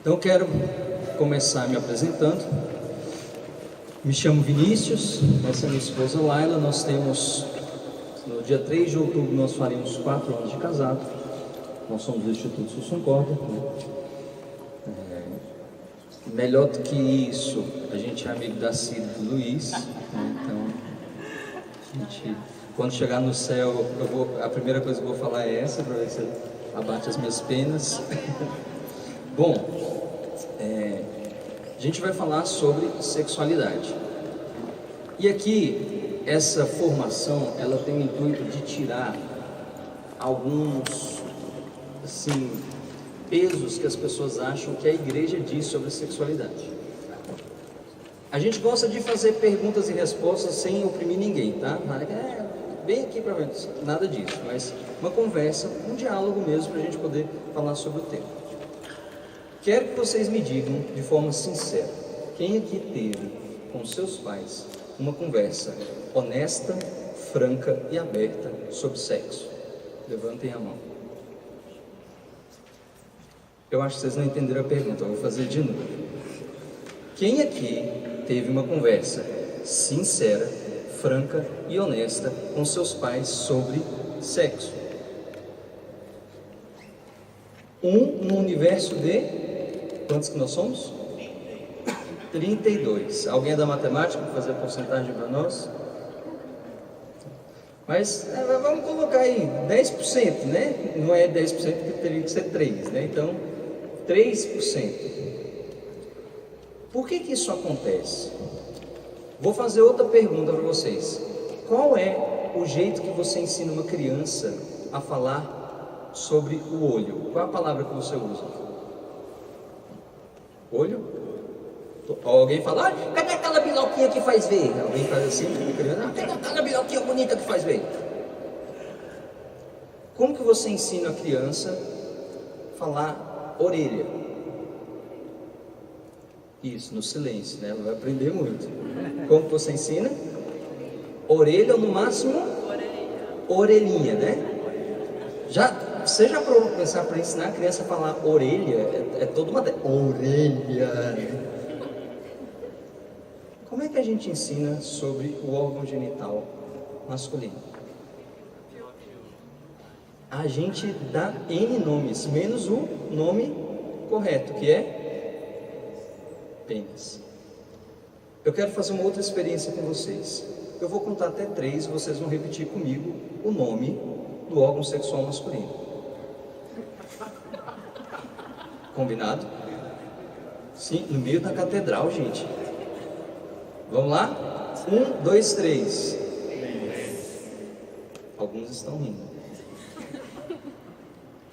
Então quero começar me apresentando. Me chamo Vinícius, essa é minha esposa Laila. Nós temos, no dia 3 de outubro, nós faremos 4 anos de casado. Nós somos do Instituto Sussum Corda, né? Melhor do que isso, a gente é amigo da Cida e do Luiz, né? Então, quando chegar no céu, a primeira coisa que eu vou falar é essa, para ver se abate as minhas penas. Bom, a gente vai falar sobre sexualidade. E aqui, essa formação, ela tem o intuito de tirar alguns, assim, pesos que as pessoas acham que a igreja diz sobre sexualidade. A gente gosta de fazer perguntas e respostas sem oprimir ninguém, tá? Bem aqui para ver, nada disso, mas uma conversa, um diálogo mesmo, para a gente poder falar sobre o tema. Quero que vocês me digam de forma sincera, quem aqui teve com seus pais uma conversa honesta, franca e aberta sobre sexo? Levantem a mão. Eu acho que vocês não entenderam a pergunta, eu vou fazer de novo. Quem aqui teve uma conversa sincera, franca e honesta com seus pais sobre sexo? No universo de... Quantos que nós somos? 32. Alguém é da matemática para fazer a porcentagem para nós? Mas vamos colocar aí 10%, né? Não é 10% porque teria que ser 3, né? Então, 3%. Por que isso acontece? Vou fazer outra pergunta para vocês. Qual é o jeito que você ensina uma criança a falar sobre o olho? Qual é a palavra que você usa? Olho? Alguém fala, ah, cadê aquela biloquinha que faz ver? Alguém faz assim, criança, cadê aquela biloquinha bonita que faz ver? Como que você ensina a criança a falar orelha? Isso, no silêncio, né? Ela vai aprender muito. Como que você ensina? Orelha ou no máximo? Orelhinha, né? Você já provou pensar para ensinar a criança a falar orelha? É toda uma... Orelha! Como é que a gente ensina sobre o órgão genital masculino? A gente dá N nomes, menos o nome correto, que é pênis. Eu quero fazer uma outra experiência com vocês. Eu vou contar até 3 e vocês vão repetir comigo o nome do órgão sexual masculino. Combinado? Sim, no meio da catedral, gente. Vamos lá? 1, 2, 3. Alguns estão rindo.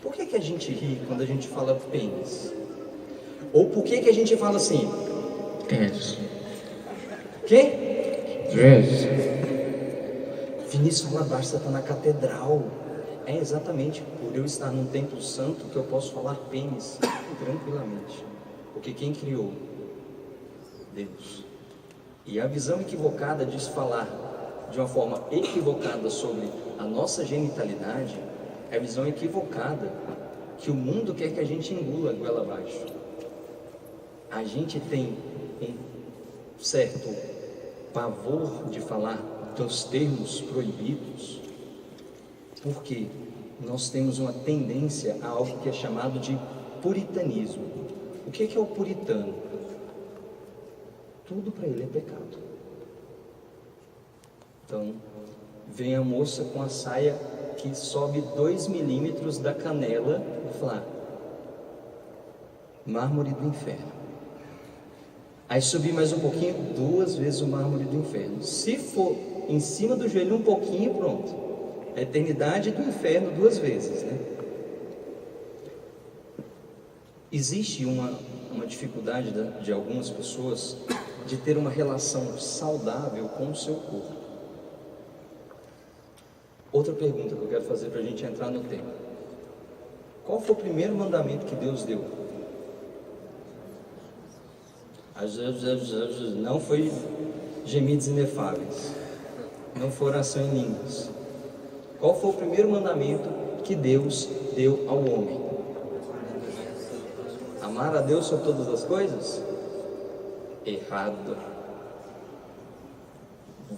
Por que a gente ri quando a gente fala pênis? Ou por que a gente fala assim? Pênis. Quê? Pênis. Vinícius, fala baixo, você está na catedral. É exatamente por eu estar num templo santo que eu posso falar pênis tranquilamente. Porque quem criou? Deus. E a visão equivocada de se falar de uma forma equivocada sobre a nossa genitalidade é a visão equivocada que o mundo quer que a gente engula goela abaixo. A gente tem um certo pavor de falar dos termos proibidos, porque nós temos uma tendência a algo que é chamado de puritanismo. O que é o puritano? Tudo para ele é pecado. Então, vem a moça com a saia que sobe 2 milímetros da canela e fala, mármore do inferno. Aí subir mais um pouquinho, 2 vezes o mármore do inferno. Se for em cima do joelho um pouquinho, pronto. A eternidade do inferno 2 vezes, né? Existe uma dificuldade de algumas pessoas de ter uma relação saudável com o seu corpo. Outra pergunta que eu quero fazer para a gente entrar no tema. Qual foi o primeiro mandamento que Deus deu? Não foi gemidos inefáveis. Não foi oração em línguas. Qual foi o primeiro mandamento que Deus deu ao homem? Amar a Deus sobre todas as coisas? Errado.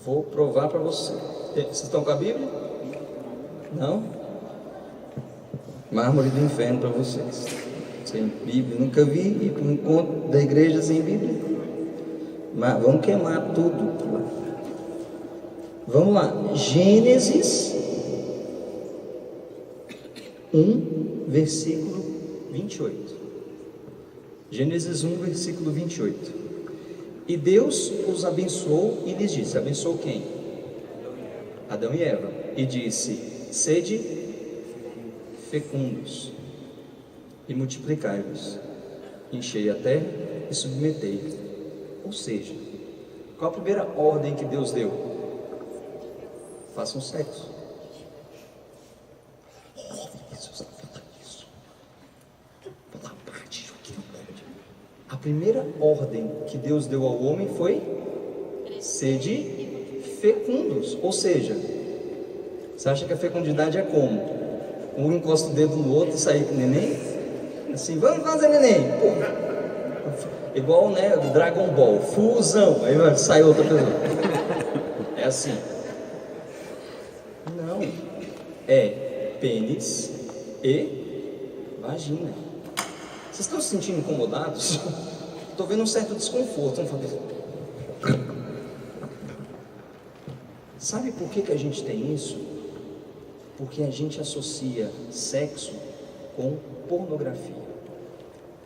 Vou provar para você. Vocês estão com a Bíblia? Não? Mármore do inferno para vocês. Sem Bíblia, nunca vi um encontro da igreja sem Bíblia. Mas vamos queimar tudo. Vamos lá. Gênesis 1, versículo 28. Gênesis 1, versículo 28. E Deus os abençoou e lhes disse: abençoou quem? Adão e Eva. E disse: sede fecundos e multiplicai-vos, enchei a terra e submetei. Ou seja, qual a primeira ordem que Deus deu? Façam sexo. A primeira ordem que Deus deu ao homem foi: sede fecundos. Ou seja, você acha que a fecundidade é como? Um encosta o dedo no outro e sair com o neném? Assim, vamos fazer neném. Pô. Igual, né, o Dragon Ball, fusão, aí sai outra pessoa. É assim. Não. É pênis e vagina. Vocês estão se sentindo incomodados? Estou vendo um certo desconforto. Sabe por que a gente tem isso? Porque a gente associa sexo com pornografia.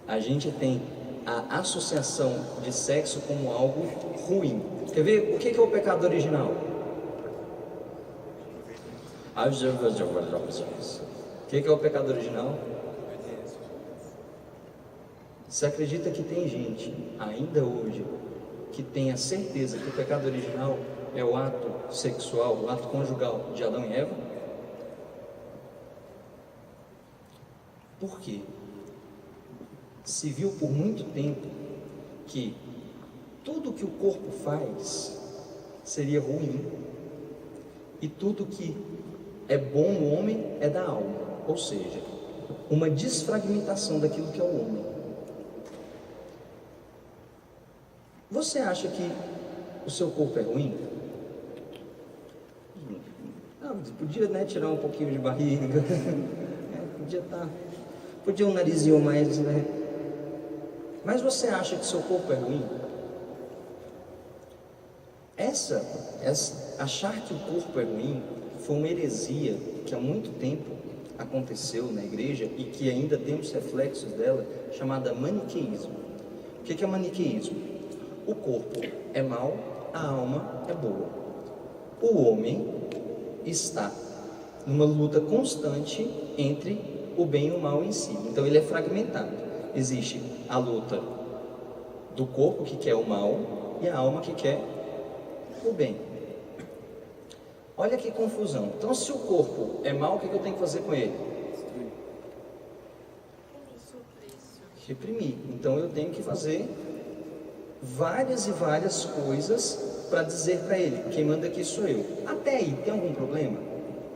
A gente tem a associação de sexo como algo ruim. Quer ver? O que é o pecado original? O que é o pecado original? Você acredita que tem gente, ainda hoje, que tem a certeza que o pecado original é o ato sexual, o ato conjugal de Adão e Eva? Por quê? Se viu por muito tempo que tudo que o corpo faz seria ruim, e tudo que é bom no homem é da alma, ou seja, uma desfragmentação daquilo que é o homem. Você acha que o seu corpo é ruim? Podia, né, tirar um pouquinho de barriga, podia um narizinho mais, né? Mas você acha que seu corpo é ruim? Achar que o corpo é ruim foi uma heresia que há muito tempo aconteceu na igreja e que ainda temos reflexos dela, chamada maniqueísmo. O que é maniqueísmo? O corpo é mau, a alma é boa. O homem está numa luta constante entre o bem e o mal em si. Então ele é fragmentado. Existe a luta do corpo que quer o mal e a alma que quer o bem. Olha que confusão. Então, se o corpo é mau, o que eu tenho que fazer com ele? Reprimir. Então eu tenho que fazer várias e várias coisas para dizer para ele: quem manda aqui sou eu. Até aí, tem algum problema?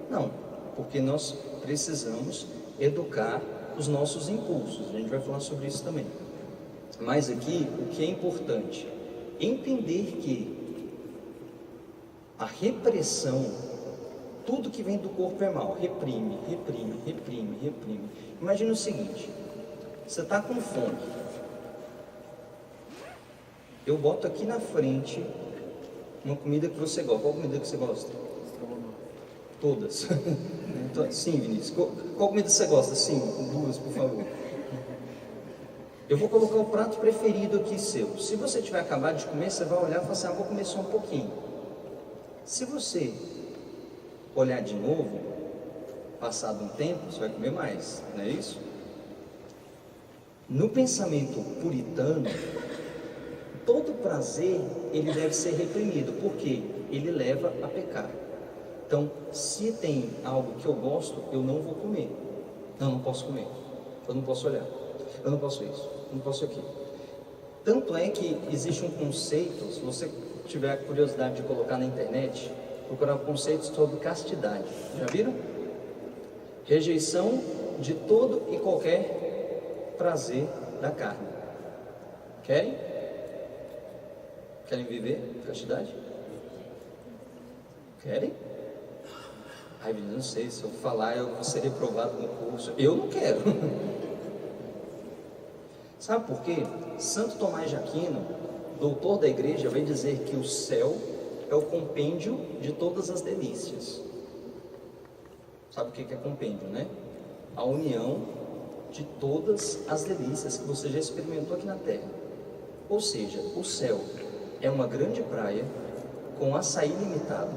Não, porque nós precisamos educar os nossos impulsos. A gente vai falar sobre isso também. Mas aqui, o que é importante? Entender que a repressão, tudo que vem do corpo é mal. Reprime, reprime, reprime, reprime. Imagina o seguinte: você está com fome. Eu boto aqui na frente uma comida que você gosta. Qual comida que você gosta? Todas. Sim, Vinícius. Qual comida você gosta? Sim, duas, por favor. Eu vou colocar o prato preferido aqui seu. Se você tiver acabado de comer, você vai olhar e falar assim: vou comer só um pouquinho. Se você olhar de novo, passado um tempo, você vai comer mais, não é isso? No pensamento puritano, todo prazer, ele deve ser reprimido, porque ele leva a pecar. Então, se tem algo que eu gosto, eu não vou comer. Não posso comer. Eu não posso olhar. Eu não posso isso. Eu não posso aquilo. Tanto é que existe um conceito, se você tiver a curiosidade de colocar na internet, procurar um conceito sobre castidade. Já viram? Rejeição de todo e qualquer prazer da carne. Querem? Querem viver castidade? Querem? Ai, não sei, se eu falar eu vou ser reprovado no curso. Eu não quero. Sabe por quê? Santo Tomás de Aquino, doutor da igreja, vai dizer que o céu é o compêndio de todas as delícias. Sabe o que é compêndio, né? A união de todas as delícias que você já experimentou aqui na terra. Ou seja, o céu é uma grande praia com açaí limitado,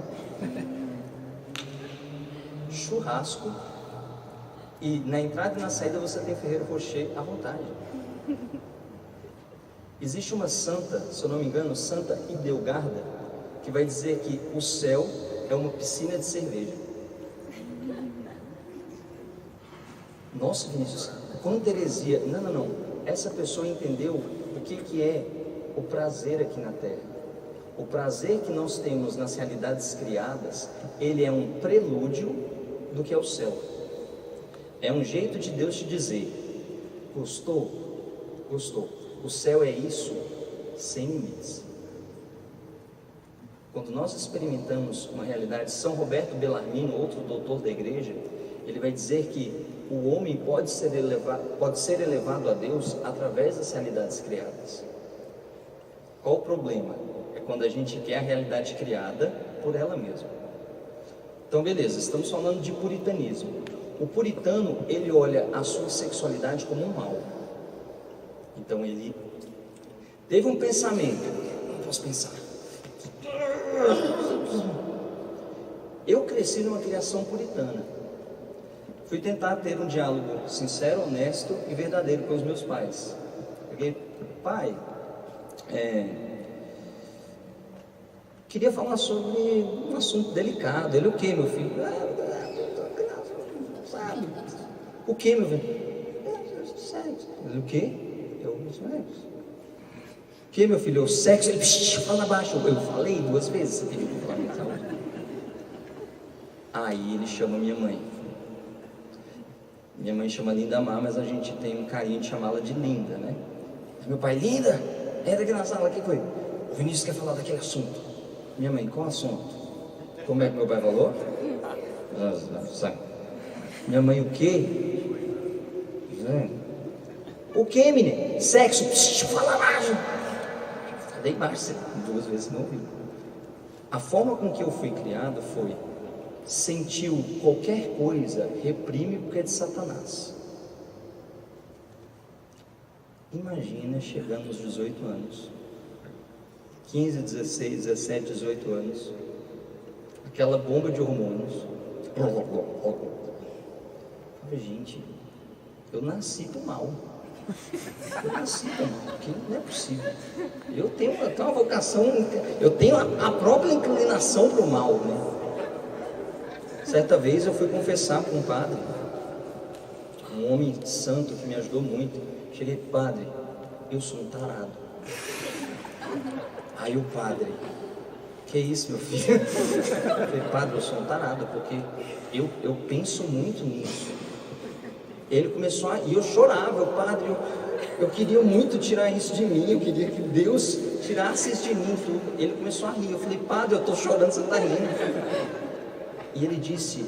churrasco, e na entrada e na saída você tem Ferrero Rocher à vontade. Existe uma santa, se eu não me engano, Santa Idelgarda, que vai dizer que o céu é uma piscina de cerveja. Nossa, Vinícius, quanta heresia. Não. Essa pessoa entendeu o que é o prazer aqui na terra. O prazer que nós temos nas realidades criadas, ele é um prelúdio do que é o céu. É um jeito de Deus te dizer: gostou? Gostou. O céu é isso, sem limites. Quando nós experimentamos uma realidade, São Roberto Bellarmino, outro doutor da igreja, ele vai dizer que o homem pode ser elevado a Deus através das realidades criadas. Qual o problema? É quando a gente quer a realidade criada por ela mesma. Então beleza, estamos falando de puritanismo. O puritano, ele olha a sua sexualidade como um mal. Então ele teve um pensamento: não posso pensar. Eu cresci numa criação puritana. Fui tentar ter um diálogo sincero, honesto e verdadeiro com os meus pais. Peguei: pai, queria falar sobre um assunto delicado. Ele: o que, meu filho? Sabe? O que, meu filho? Sexo. Ele: o que? Sexo. O que, meu filho? O sexo. Ele: fala baixo. Eu falei 2 vezes. Você pediu para falar mais alto. Aí ele chama minha mãe. Minha mãe chama Linda Mar, mas a gente tem um carinho de chamá-la de Linda, né? Meu pai: Linda, entra aqui na sala. O que foi? O Vinícius quer falar daquele assunto. Minha mãe: qual assunto? Como é que meu pai falou? Minha mãe: o quê? O que, menino? Sexo. Fala baixo. Falei baixo 2 vezes, não ouviu. A forma com que eu fui criado foi: sentiu qualquer coisa, reprime porque é de Satanás. Imagina chegando aos 18 anos, 15, 16, 17, 18 anos, aquela bomba de hormônios. Gente, eu nasci pro mal. Eu nasci pro mal, porque não é possível. Eu tenho uma vocação, eu tenho a própria inclinação pro mal, né? Certa vez eu fui confessar para um padre, um homem santo que me ajudou muito. Cheguei: padre, eu sou um tarado. Aí o padre: que isso, meu filho? Eu falei: padre, eu sou um tarado, porque eu penso muito nisso. Ele começou e eu chorava: padre, eu queria muito tirar isso de mim, eu queria que Deus tirasse isso de mim. Ele começou a rir. Eu falei: padre, eu estou chorando, você está rindo. E ele disse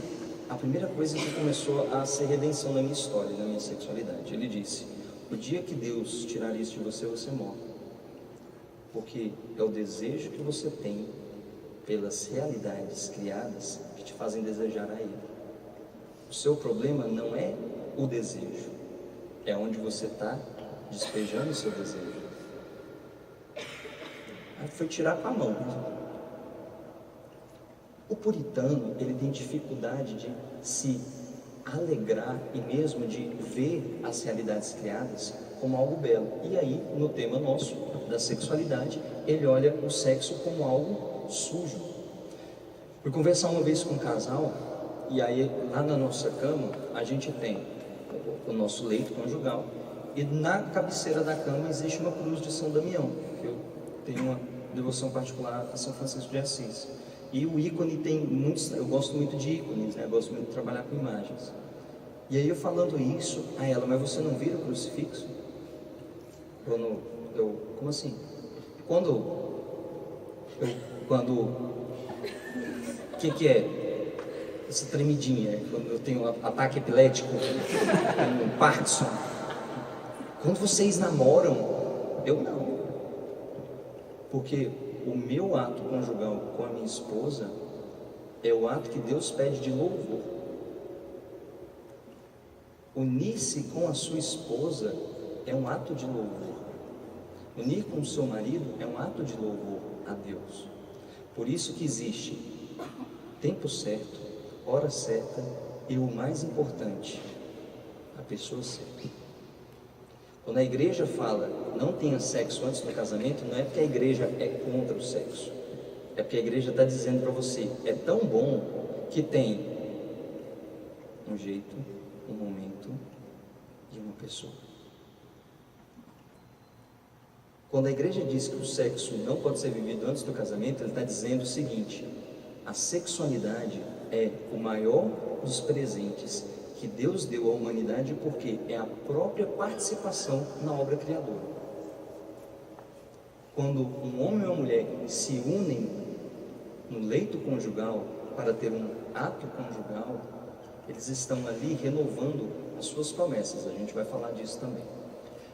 a primeira coisa que começou a ser redenção na minha história, na minha sexualidade. Ele disse: o dia que Deus tirar isso de você, você morre. Porque é o desejo que você tem pelas realidades criadas que te fazem desejar a Ele. O seu problema não é o desejo, é onde você está despejando o seu desejo. Aí foi tirar com a mão. O puritano, ele tem dificuldade de se alegrar e mesmo de ver as realidades criadas como algo belo. E aí, no tema nosso, da sexualidade, ele olha o sexo como algo sujo. Fui conversar uma vez com um casal, e aí lá na nossa cama, a gente tem o nosso leito conjugal, e na cabeceira da cama existe uma cruz de São Damião, que eu tenho uma devoção particular a São Francisco de Assis. E o ícone tem muitos, eu gosto muito de ícones, né? Eu gosto muito de trabalhar com imagens. E aí eu falando isso a ela: mas você não vira o crucifixo? Como assim? O que é essa tremidinha? Quando eu tenho ataque epilético, um Parkinson. Quando vocês namoram, eu não. Porque o meu ato conjugal com a minha esposa é o ato que Deus pede de louvor. Unir-se com a sua esposa é um ato de louvor. Unir com o seu marido é um ato de louvor a Deus. Por isso que existe tempo certo, hora certa e o mais importante, a pessoa certa. Quando a igreja fala não tenha sexo antes do casamento, não é porque a igreja é contra o sexo, é porque a igreja está dizendo para você, é tão bom que tem um jeito, um momento e uma pessoa. Quando a igreja diz que o sexo não pode ser vivido antes do casamento, ele está dizendo o seguinte: a sexualidade é o maior dos presentes que Deus deu à humanidade, porque é a própria participação na obra criadora. Quando um homem e uma mulher se unem no leito conjugal para ter um ato conjugal, eles estão ali renovando as suas promessas. A gente vai falar disso também.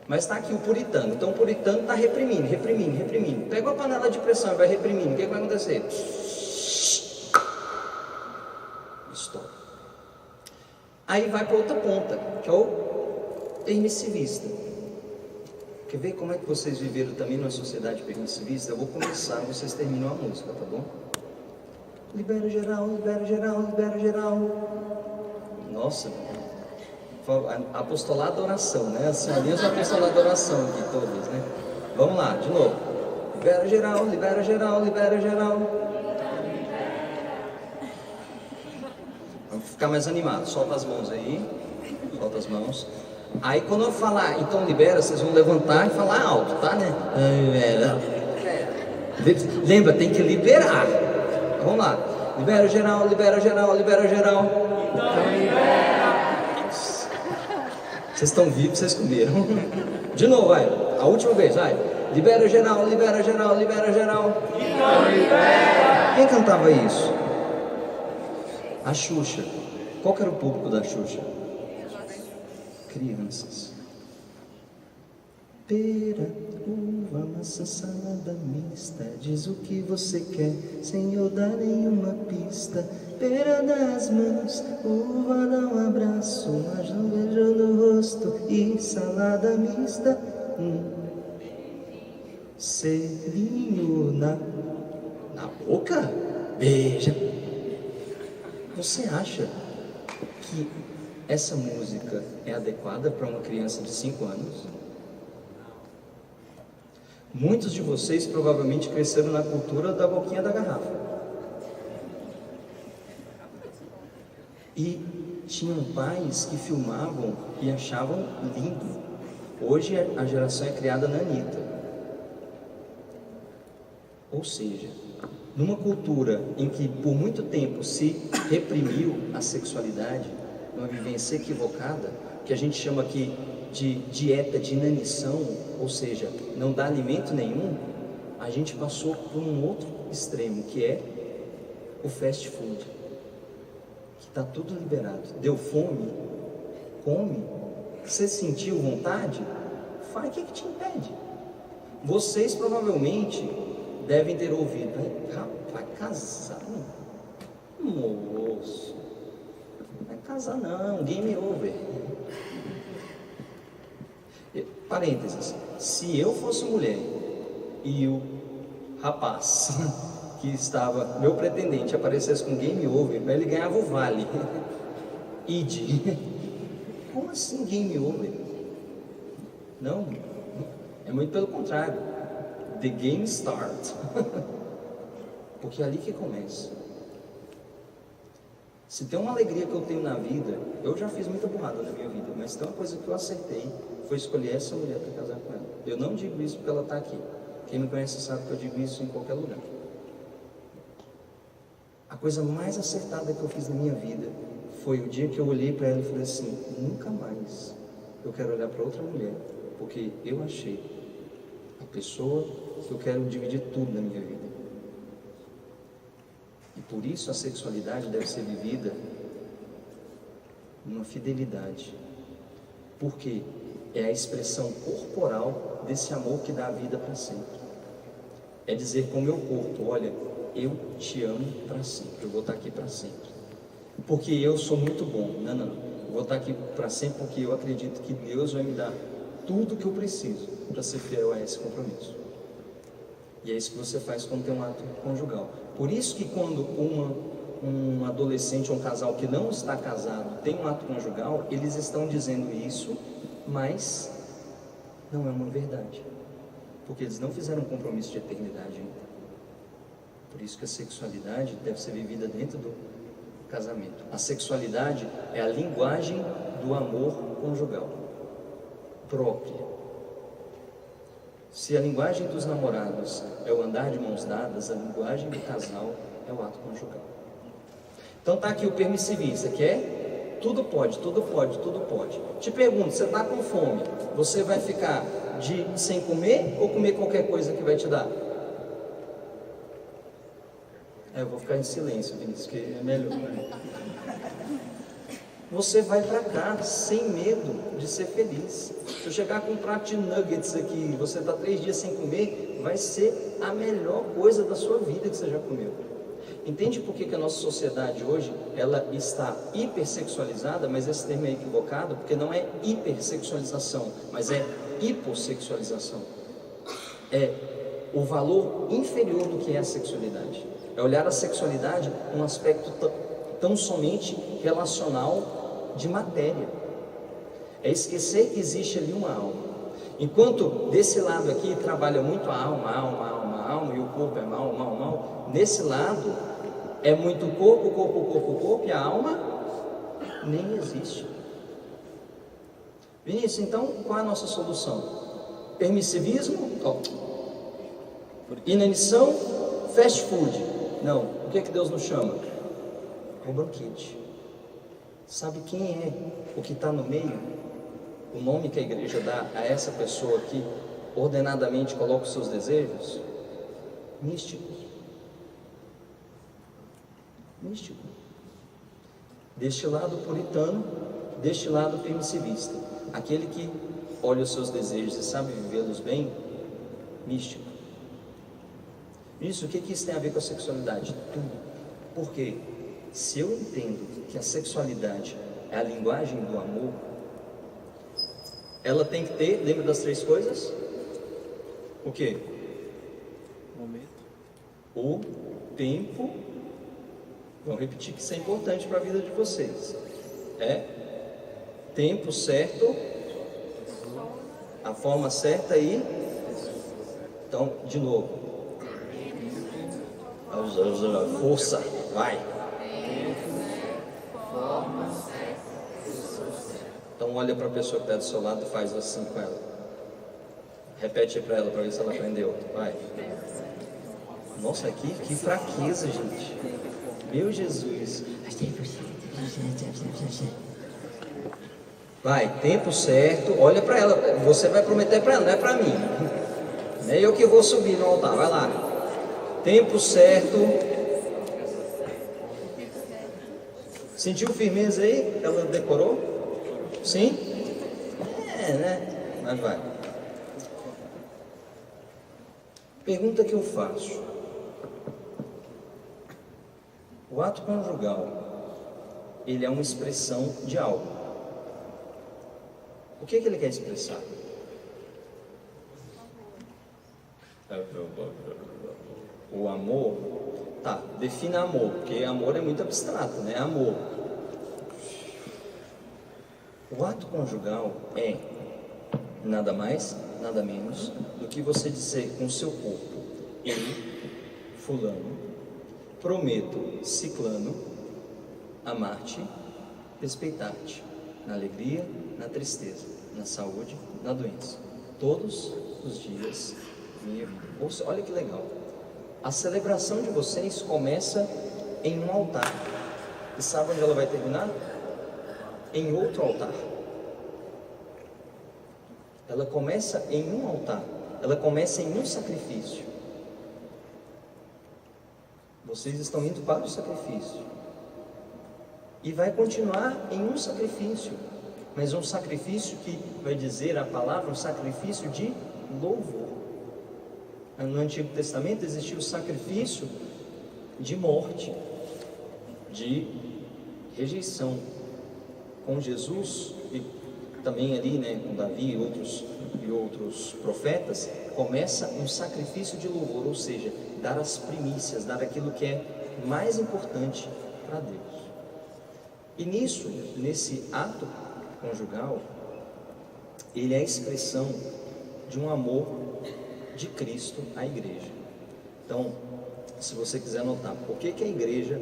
Mas está aqui o puritano. Então o puritano está reprimindo. Pega uma panela de pressão e vai reprimindo. O que vai acontecer? Stop. Aí vai para outra ponta, que é o permissivista. Quer ver como é que vocês viveram também numa sociedade permissivista? Eu vou começar, vocês terminam a música, tá bom? Libera geral, libera geral, libera geral. Nossa, apostolado da oração, né? As senhorinhas do apostolado da oração aqui, todas, né? Vamos lá, de novo. Libera geral, libera geral, libera geral. Vamos ficar mais animado. Solta as mãos aí. Solta as mãos. Aí quando eu falar, então libera, vocês vão levantar e falar alto, tá, né? Lembra, tem que liberar. Vamos lá. Libera geral, libera geral, libera geral. Então libera. Vocês estão vivos, vocês comeram. De novo, vai. A última vez, vai. Libera geral, libera geral, libera geral. Então libera. Quem cantava isso? A Xuxa. Qual que era o público da Xuxa? Crianças. Pera, uva, maçã, salada mista. Diz o que você quer, sem eu dar nenhuma pista. Pera das mãos, uva dá um abraço, mas não beijo no rosto. E salada mista, selinho na boca? Beija. Você acha que essa música é adequada para uma criança de 5 anos? Muitos de vocês provavelmente cresceram na cultura da boquinha da garrafa. E tinham pais que filmavam e achavam lindo. Hoje a geração é criada na Anitta. Ou seja, numa cultura em que por muito tempo se reprimiu a sexualidade, uma vivência equivocada, que a gente chama aqui de dieta de inanição, ou seja, não dá alimento nenhum, a gente passou por um outro extremo, que é o fast food, que está tudo liberado. Deu fome? Come. Você sentiu vontade? Faz. O que te impede? Vocês provavelmente devem ter ouvido: rapaz, casar? Moço, não vai casar não, game over. Parênteses, se eu fosse mulher e o rapaz que estava, meu pretendente, aparecesse com game over, ele ganhava o vale. Id. Como assim game over? Não, é muito pelo contrário. The game start. Porque é ali que começa. Se tem uma alegria que eu tenho na vida, eu já fiz muita burrada na minha vida, mas tem uma coisa que eu acertei, foi escolher essa mulher para casar com ela. Eu não digo isso porque ela está aqui. Quem me conhece sabe que eu digo isso em qualquer lugar. A coisa mais acertada que eu fiz na minha vida foi o dia que eu olhei para ela e falei assim: nunca mais eu quero olhar para outra mulher porque eu achei a pessoa que eu quero dividir tudo na minha vida. E por isso a sexualidade deve ser vivida numa fidelidade, porque é a expressão corporal desse amor que dá a vida para sempre. É dizer com o meu corpo: olha, eu te amo para sempre, eu vou estar aqui para sempre, porque eu sou muito bom. Não, eu vou estar aqui para sempre porque eu acredito que Deus vai me dar tudo que eu preciso para ser fiel a esse compromisso. E é isso que você faz quando tem um ato conjugal. Por isso que quando um adolescente ou um casal que não está casado tem um ato conjugal, eles estão dizendo isso, mas não é uma verdade, porque eles não fizeram um compromisso de eternidade ainda. Por isso que a sexualidade deve ser vivida dentro do casamento. A sexualidade é a linguagem do amor conjugal própria. Se a linguagem dos namorados é o andar de mãos dadas, a linguagem do casal é o ato conjugal. Então está aqui o permissivista, que é tudo pode, tudo pode, tudo pode. Te pergunto, você está com fome, você vai ficar sem comer ou comer qualquer coisa que vai te dar? Eu vou ficar em silêncio, Vinícius, que é melhor. Você vai para cá sem medo de ser feliz. Se eu chegar com um prato de nuggets aqui, você está 3 dias sem comer, vai ser a melhor coisa da sua vida que você já comeu. Entende por que a nossa sociedade hoje ela está hipersexualizada? Mas esse termo é equivocado, porque não é hipersexualização, mas é hipossexualização. É o valor inferior do que é a sexualidade. É olhar a sexualidade um aspecto tão somente relacional de matéria. É esquecer que existe ali uma alma. Enquanto desse lado aqui trabalha muito a alma, e o corpo é mal, nesse lado é muito corpo, e a alma nem existe. Vinícius, então qual é a nossa solução? Permissivismo? Inanição? Fast food? Não. O que é que Deus nos chama? O banquete. Sabe quem é o que está no meio? O nome que a igreja dá a essa pessoa que ordenadamente coloca os seus desejos? Místico. Místico. Deste lado puritano, deste lado permissivista. Aquele que olha os seus desejos e sabe vivê-los bem, místico. Isso, o que isso tem a ver com a sexualidade? Tudo. Por quê? Se eu entendo que a sexualidade é a linguagem do amor, ela tem que ter, lembra das 3 coisas? O quê? O tempo. Vamos repetir que isso é importante para a vida de vocês. É tempo certo, a forma certa e... Então, de novo. Força, vai. Então olha para a pessoa que está do seu lado e faz assim com ela. Repete para ela para ver se ela aprendeu. Vai. Nossa, que fraqueza, gente. Meu Jesus. Vai, tempo certo. Olha para ela. Você vai prometer para ela, não é para mim. Não é eu que vou subir no altar. Vai lá. Tempo certo. Sentiu firmeza aí? Ela decorou? Sim? Né? Mas vai. Pergunta que eu faço. O ato conjugal, ele é uma expressão de algo. O que ele quer expressar? O amor. Tá, defina amor, porque amor é muito abstrato, né? Amor. O ato conjugal é nada mais, nada menos do que você dizer com o seu corpo: eu, fulano, prometo, ciclano, amar-te, respeitar-te, na alegria, na tristeza, na saúde, na doença, todos os dias da minha vida. Olha que legal. A celebração de vocês começa em um altar. E sabe onde ela vai terminar? Em outro altar. ela começa em um altar, ela começa em um sacrifício. Vocês estão indo para o sacrifício. E vai continuar em um sacrifício, mas um sacrifício que vai dizer a palavra, um sacrifício de louvor. No Antigo Testamento existia o sacrifício de morte, de rejeição. Com Jesus e também ali, com Davi e outros profetas, começa um sacrifício de louvor, ou seja, dar as primícias, dar aquilo que é mais importante para Deus. E nesse ato conjugal, ele é a expressão de um amor de Cristo à igreja. Então, se você quiser notar, por que a igreja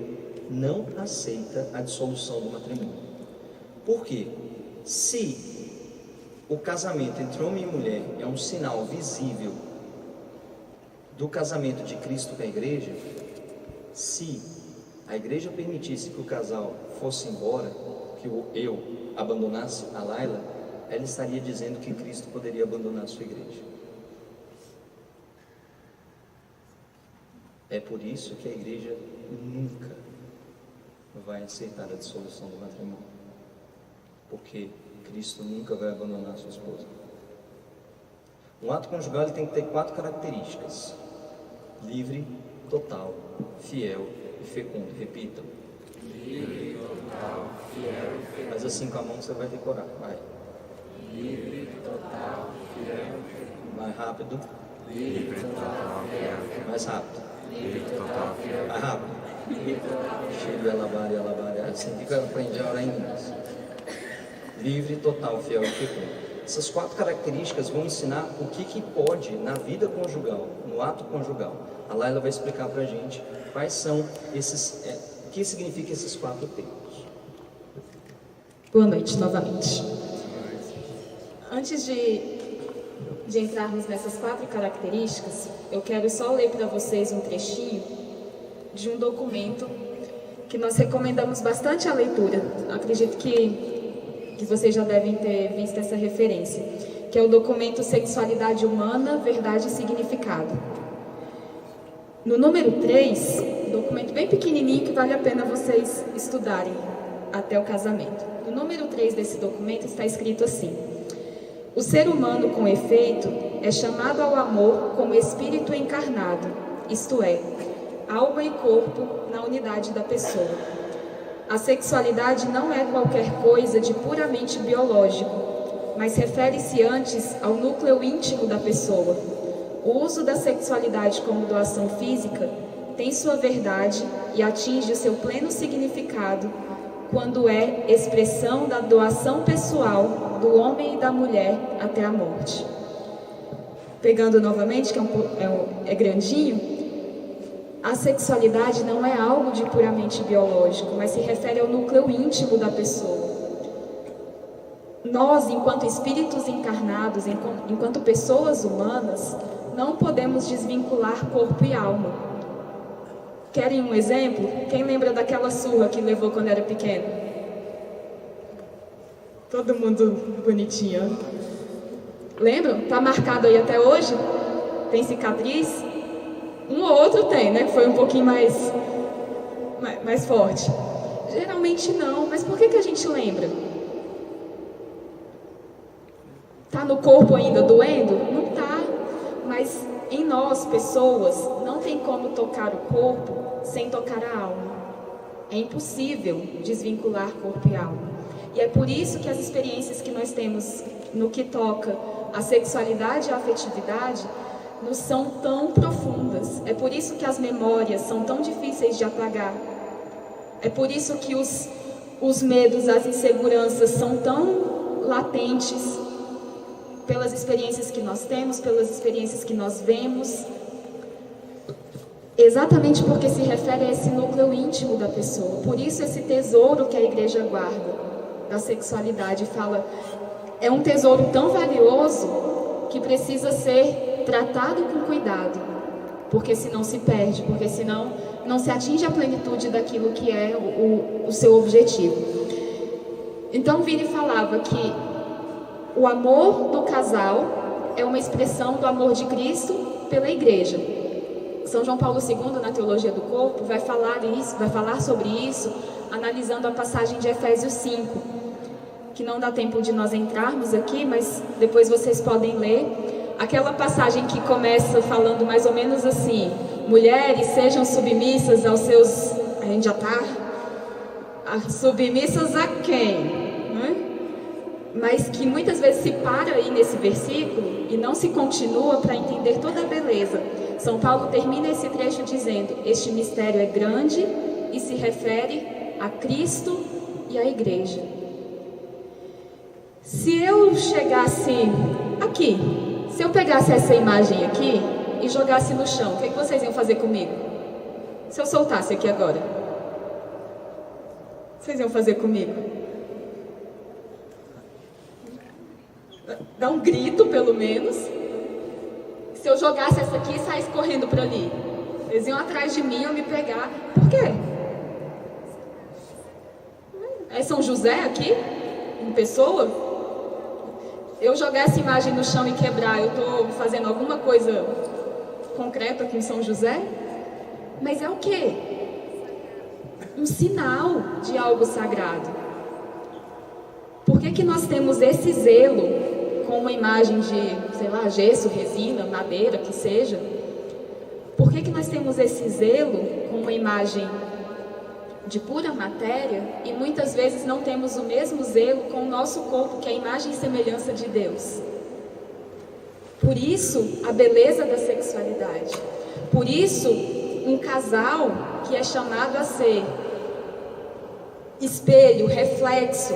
não aceita a dissolução do matrimônio? Porque se o casamento entre homem e mulher é um sinal visível do casamento de Cristo com a igreja, se a igreja permitisse que o casal fosse embora, que eu abandonasse a Laila, ela estaria dizendo que Cristo poderia abandonar a sua igreja. É por isso que a igreja nunca vai aceitar a dissolução do matrimônio, porque Cristo nunca vai abandonar a sua esposa. Um ato conjugal ele tem que ter 4 características: livre, total, fiel e fecundo. Repitam: livre, total, fiel e fecundo. Faz assim com a mão que você vai decorar. Vai. Livre, total, fiel e fecundo. Mais rápido. Livre, total, fiel e fecundo. Mais rápido. Livre, total, fiel e fecundo. Mais rápido. Cheio, alabar, assim que eu aprendi a orar em inglês. Livre, total, fiel e fecundo. Essas 4 características vão ensinar o que pode na vida conjugal, no ato conjugal. A Laila vai explicar pra gente quais são o que significa esses 4 termos. Boa noite novamente. Antes de entrarmos nessas 4 características, eu quero só ler para vocês um trechinho de um documento que nós recomendamos bastante a leitura. Acredito que vocês já devem ter visto essa referência, que é o documento Sexualidade Humana, Verdade e Significado. No número 3, documento bem pequenininho que vale a pena vocês estudarem até o casamento. No número 3 desse documento está escrito assim: o ser humano, com efeito, é chamado ao amor como espírito encarnado, isto é, alma e corpo na unidade da pessoa. A sexualidade não é qualquer coisa de puramente biológico, mas refere-se antes ao núcleo íntimo da pessoa. O uso da sexualidade como doação física tem sua verdade e atinge o seu pleno significado quando é expressão da doação pessoal do homem e da mulher até a morte. Pegando novamente, que é grandinho, a sexualidade não é algo de puramente biológico, mas se refere ao núcleo íntimo da pessoa. Nós, enquanto espíritos encarnados, enquanto pessoas humanas, não podemos desvincular corpo e alma. Querem um exemplo? Quem lembra daquela surra que levou quando era pequeno? Todo mundo bonitinho. Lembram? Está marcado aí até hoje? Tem cicatriz? Um ou outro tem, né? Que foi um pouquinho mais forte. Geralmente não, mas por que a gente lembra? Tá no corpo ainda doendo? Não tá. Mas em nós, pessoas, não tem como tocar o corpo sem tocar a alma. É impossível desvincular corpo e alma. E é por isso que as experiências que nós temos no que toca a sexualidade e a afetividade nos são tão profundas. É por isso que as memórias são tão difíceis de apagar. É por isso que os medos, as inseguranças são tão latentes, pelas experiências que nós temos, pelas experiências que nós vemos. Exatamente porque se refere a esse núcleo íntimo da pessoa. Por isso esse tesouro que a igreja guarda da sexualidade fala, é um tesouro tão valioso que precisa ser tratado com cuidado, porque senão se perde, porque senão não se atinge a plenitude daquilo que é o seu objetivo. Então Vini falava que O amor do casal é uma expressão do amor de Cristo pela igreja. São João Paulo II, na Teologia do Corpo, vai falar sobre isso, analisando a passagem de Efésios 5, que não dá tempo de nós entrarmos aqui, mas depois vocês podem ler. Aquela passagem que começa falando mais ou menos assim: mulheres, sejam submissas aos seus... A gente já está... Submissas a quem? Né? Mas que muitas vezes se para aí nesse versículo e não se continua para entender toda a beleza. São Paulo termina esse trecho dizendo: este mistério é grande e se refere a Cristo e à igreja. Se eu chegasse aqui, se eu pegasse essa imagem aqui e jogasse no chão, o que vocês iam fazer comigo? Se eu soltasse aqui agora, vocês iam fazer comigo? Dar um grito, pelo menos. Se eu jogasse essa aqui e saísse correndo para ali, eles iam atrás de mim, iam me pegar. Por quê? É São José aqui, em pessoa? Eu jogar essa imagem no chão e quebrar, eu estou fazendo alguma coisa concreta com São José? Mas é o quê? Um sinal de algo sagrado. Por que nós temos esse zelo com uma imagem de, sei lá, gesso, resina, madeira, que seja? Por que nós temos esse zelo com uma imagem de pura matéria e muitas vezes não temos o mesmo zelo com o nosso corpo, que é a imagem e semelhança de Deus? Por isso, a beleza da sexualidade. Por isso, um casal que é chamado a ser espelho, reflexo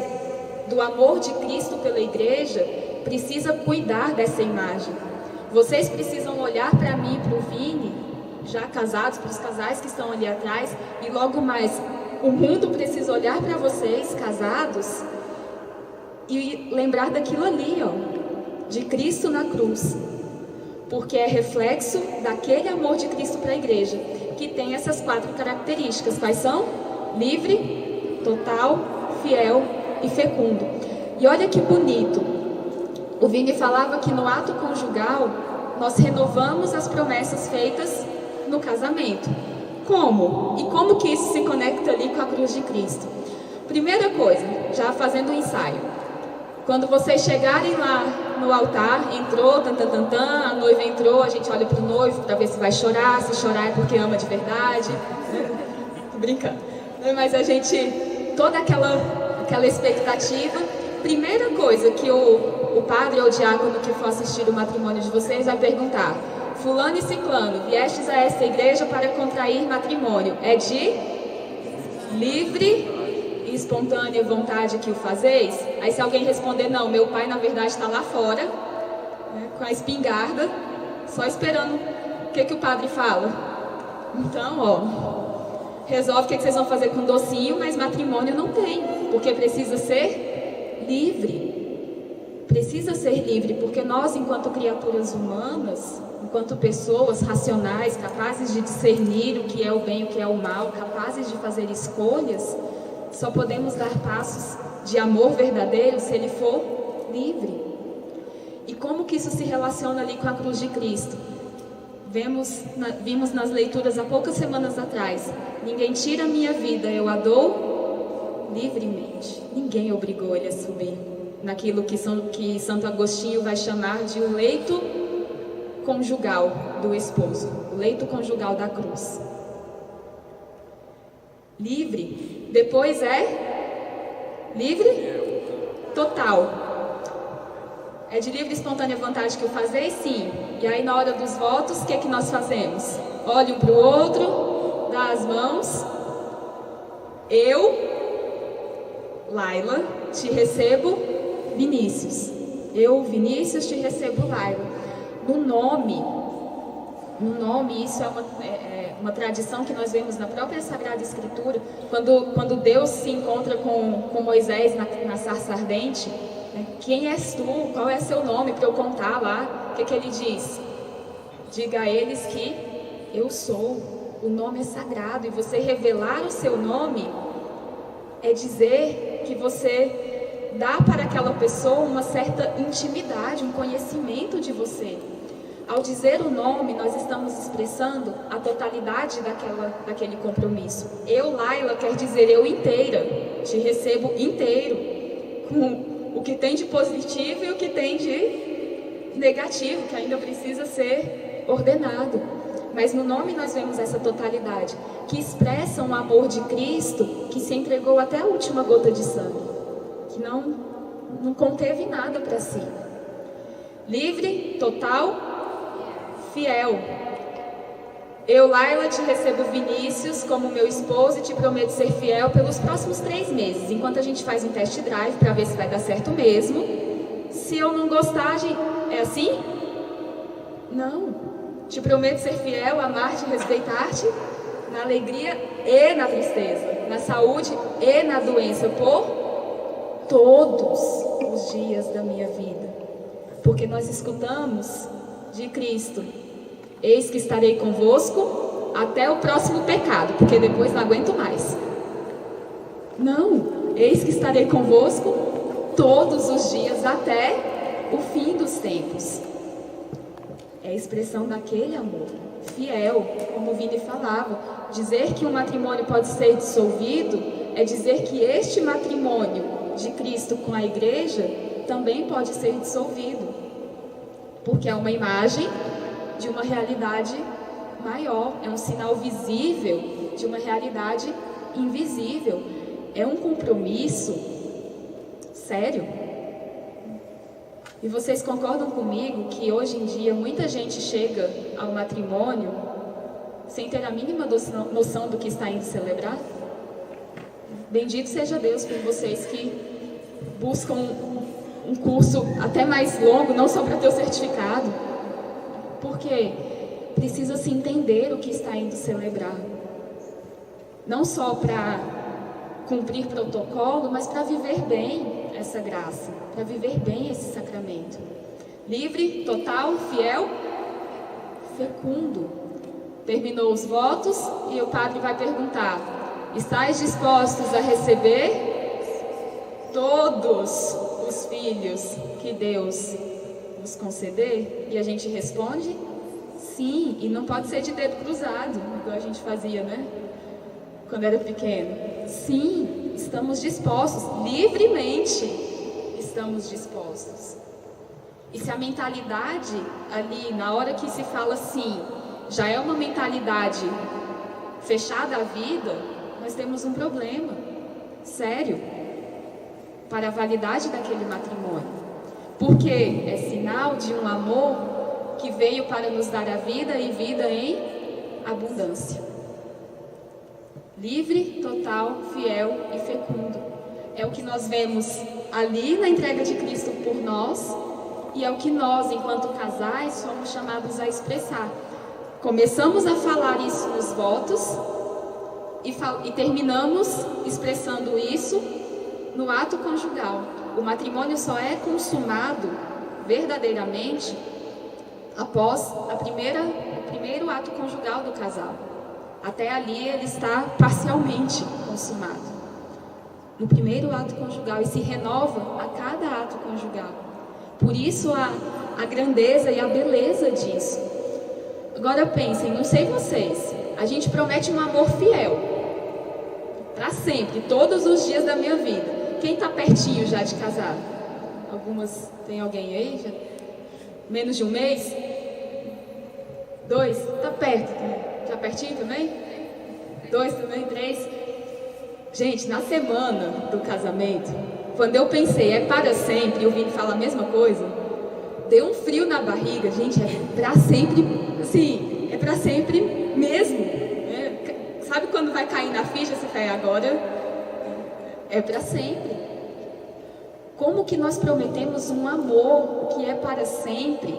do amor de Cristo pela igreja, precisa cuidar dessa imagem. Vocês precisam olhar para mim e para o Vini, já casados, para os casais que estão ali atrás, e logo mais, o mundo precisa olhar para vocês, casados, e lembrar daquilo ali, ó, de Cristo na cruz. Porque é reflexo daquele amor de Cristo para a igreja, que tem essas 4 características. Quais são? Livre, total, fiel e fecundo. E olha que bonito. O Vini falava que no ato conjugal nós renovamos as promessas feitas no casamento. Como? E como que isso se conecta ali com a cruz de Cristo? Primeira coisa, já fazendo um ensaio. Quando vocês chegarem lá no altar, entrou, a noiva entrou, a gente olha para o noivo para ver se vai chorar, se chorar é porque ama de verdade. Tô brincando. Mas a gente, toda aquela expectativa. Primeira coisa que o padre ou o diácono que for assistir o matrimônio de vocês vai perguntar: fulano e ciclano, viestes a esta igreja para contrair matrimônio, é de livre e espontânea vontade que o fazeis? Aí se alguém responder não, meu pai na verdade está lá fora, né, com a espingarda, só esperando o que o padre fala. Então, ó, resolve o que vocês vão fazer com docinho, mas matrimônio não tem, porque precisa ser livre. Precisa ser livre, porque nós, enquanto criaturas humanas, enquanto pessoas racionais, capazes de discernir o que é o bem e o que é o mal, capazes de fazer escolhas, só podemos dar passos de amor verdadeiro se ele for livre. E como que isso se relaciona ali com a cruz de Cristo? Vimos nas leituras há poucas semanas atrás: ninguém tira a minha vida, eu a dou livremente. Ninguém obrigou ele a subir naquilo que Santo Agostinho vai chamar de o leito conjugal do esposo, o leito conjugal da cruz. Livre. Depois é livre total. É de livre e espontânea vontade que o fazeis? Sim. E aí na hora dos votos, o que nós fazemos? Olha um para o outro, dá as mãos. Eu, Laila, te recebo, Vinícius. Eu, Vinícius, te recebo, Laila. No nome, isso é uma tradição que nós vemos na própria Sagrada Escritura. Quando Deus se encontra com Moisés na sarça ardente, né? Quem és tu? Qual é seu nome? Para eu contar lá. O que ele diz? Diga a eles que eu sou. O nome é sagrado, e você revelar o seu nome é dizer que você dá para aquela pessoa uma certa intimidade, um conhecimento de você. Ao dizer o nome, nós estamos expressando a totalidade daquele compromisso. Eu, Laila, quer dizer eu inteira, te recebo inteiro, com o que tem de positivo e o que tem de negativo, que ainda precisa ser ordenado. Mas no nome nós vemos essa totalidade, que expressa um amor de Cristo, que se entregou até a última gota de sangue, que não conteve nada para si. Livre, total, fiel. Eu, Laila, te recebo Vinícius como meu esposo e te prometo ser fiel pelos próximos 3 meses, enquanto a gente faz um test drive para ver se vai dar certo mesmo. Se eu não gostar, é assim? Não. Te prometo ser fiel, amar-te e respeitar-te na alegria e na tristeza, na saúde e na doença, por todos os dias da minha vida. Porque nós escutamos de Cristo: eis que estarei convosco até o próximo pecado, porque depois não aguento mais. Não, eis que estarei convosco todos os dias até o fim dos tempos. É a expressão daquele amor fiel, como o Vini falava. Dizer que um matrimônio pode ser dissolvido é dizer que este matrimônio de Cristo com a igreja também pode ser dissolvido, porque é uma imagem de uma realidade maior, é um sinal visível de uma realidade invisível, é um compromisso sério. E vocês concordam comigo que hoje em dia muita gente chega ao matrimônio sem ter a mínima noção do que está indo celebrar? Bendito seja Deus por vocês que buscam um curso até mais longo, não só para ter o certificado, porque precisa se entender o que está indo celebrar, não só para cumprir protocolo, mas para viver bem essa graça, para viver bem esse sacramento. Livre, total, fiel, fecundo. Terminou os votos e o padre vai perguntar: estáis dispostos a receber todos os filhos que Deus vos conceder? E a gente responde: sim, e não pode ser de dedo cruzado, igual a gente fazia, né? Quando era pequeno. Sim, estamos dispostos, livremente estamos dispostos. E se a mentalidade ali, na hora que se fala sim, já é uma mentalidade fechada à vida, nós temos um problema sério para a validade daquele matrimônio. Porque é sinal de um amor que veio para nos dar a vida e vida em abundância. Livre, total, fiel e fecundo. É o que nós vemos ali na entrega de Cristo por nós, e é o que nós, enquanto casais, somos chamados a expressar. Começamos a falar isso nos votos e terminamos expressando isso no ato conjugal. O matrimônio só é consumado verdadeiramente após o primeiro ato conjugal do casal. Até ali ele está parcialmente consumado. No primeiro ato conjugal, e se renova a cada ato conjugal. Por isso a grandeza e a beleza disso. Agora pensem, não sei vocês, a gente promete um amor fiel para sempre, todos os dias da minha vida. Quem está pertinho já de casar? Tem alguém aí? Menos de um mês? 2? Está perto também? Já pertinho também? 2 também? 3? Gente, na semana do casamento, quando eu pensei é para sempre, e o Vini fala a mesma coisa, deu um frio na barriga. Gente, é para sempre, sim, é para sempre mesmo. Sabe quando vai cair na ficha, você fala, agora é para sempre. Como que nós prometemos um amor que é para sempre?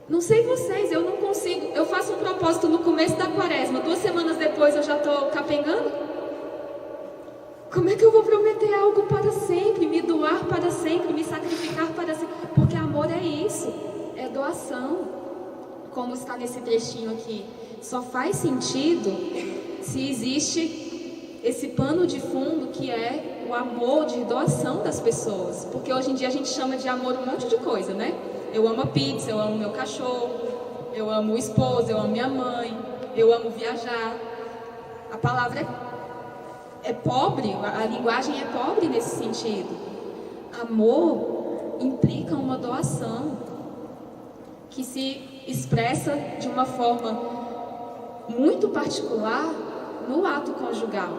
Não sei vocês, eu não consigo. Eu faço um propósito no começo da quaresma, 2 semanas depois eu já estou capengando. Como é que eu vou prometer algo para sempre, me doar para sempre, me sacrificar para sempre? Porque amor é isso, é doação. Como está nesse trechinho aqui, só faz sentido se existe esse pano de fundo que é o amor de doação das pessoas. Porque hoje em dia a gente chama de amor um monte de coisa, né? Eu amo a pizza, eu amo meu cachorro, eu amo o esposo, eu amo minha mãe, eu amo viajar. A palavra é pobre, a linguagem é pobre nesse sentido. Amor implica uma doação que se expressa de uma forma muito particular no ato conjugal.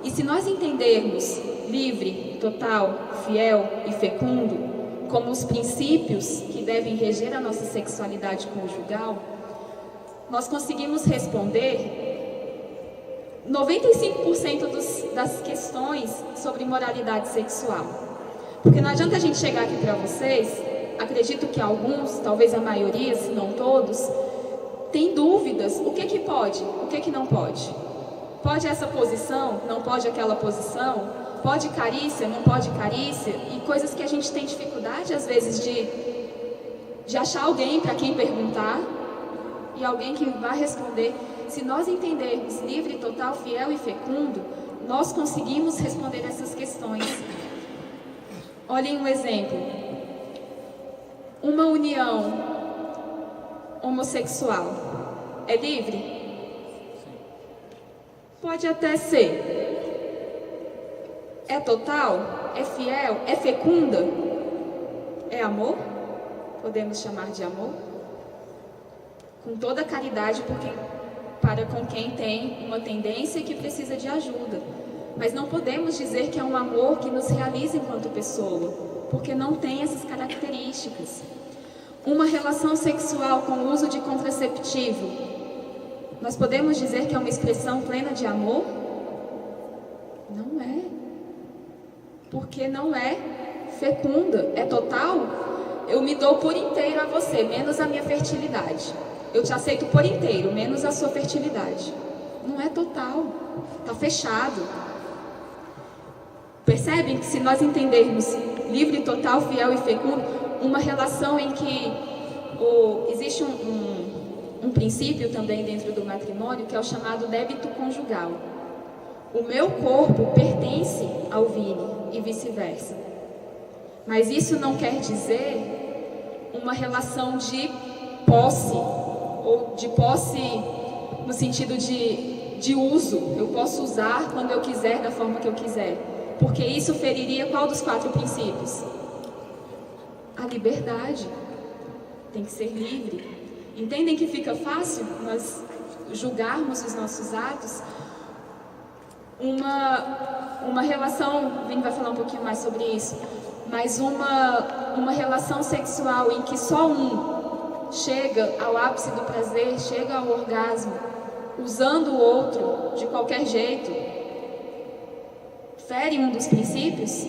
E se nós entendermos livre, total, fiel e fecundo como os princípios que devem reger a nossa sexualidade conjugal, nós conseguimos responder 95% das questões sobre moralidade sexual. Porque não adianta a gente chegar aqui para vocês, acredito que alguns, talvez a maioria, se não todos, tem dúvidas, o que pode, o que não pode. Pode essa posição, não pode aquela posição, pode carícia, não pode carícia, e coisas que a gente tem dificuldade às vezes de achar alguém para quem perguntar, e alguém que vai responder. Se nós entendermos livre, total, fiel e fecundo, nós conseguimos responder essas questões. Olhem um exemplo. Uma união homossexual é livre? Pode até ser. É total? É fiel? É fecunda? É amor? Podemos chamar de amor? Com toda a caridade, porque para com quem tem uma tendência e que precisa de ajuda. Mas não podemos dizer que é um amor que nos realiza enquanto pessoa, porque não tem essas características. Uma relação sexual com o uso de contraceptivo, nós podemos dizer que é uma expressão plena de amor? Não é. Porque não é fecunda. É total? Eu me dou por inteiro a você, menos a minha fertilidade. Eu te aceito por inteiro, menos a sua fertilidade. Não é total. Está fechado. Percebem que se nós entendermos livre, total, fiel e fecundo, uma relação em que existe um princípio também dentro do matrimônio, que é o chamado débito conjugal. O meu corpo pertence ao Vini e vice-versa. Mas isso não quer dizer uma relação de posse, ou de posse no sentido de uso. Eu posso usar quando eu quiser, da forma que eu quiser. Porque isso feriria qual dos 4 princípios? A liberdade. Tem que ser livre. Entendem que fica fácil nós julgarmos os nossos atos? Uma relação, o Vini vai falar um pouquinho mais sobre isso, mas uma relação sexual em que só um chega ao ápice do prazer, chega ao orgasmo, usando o outro de qualquer jeito, fere um dos princípios?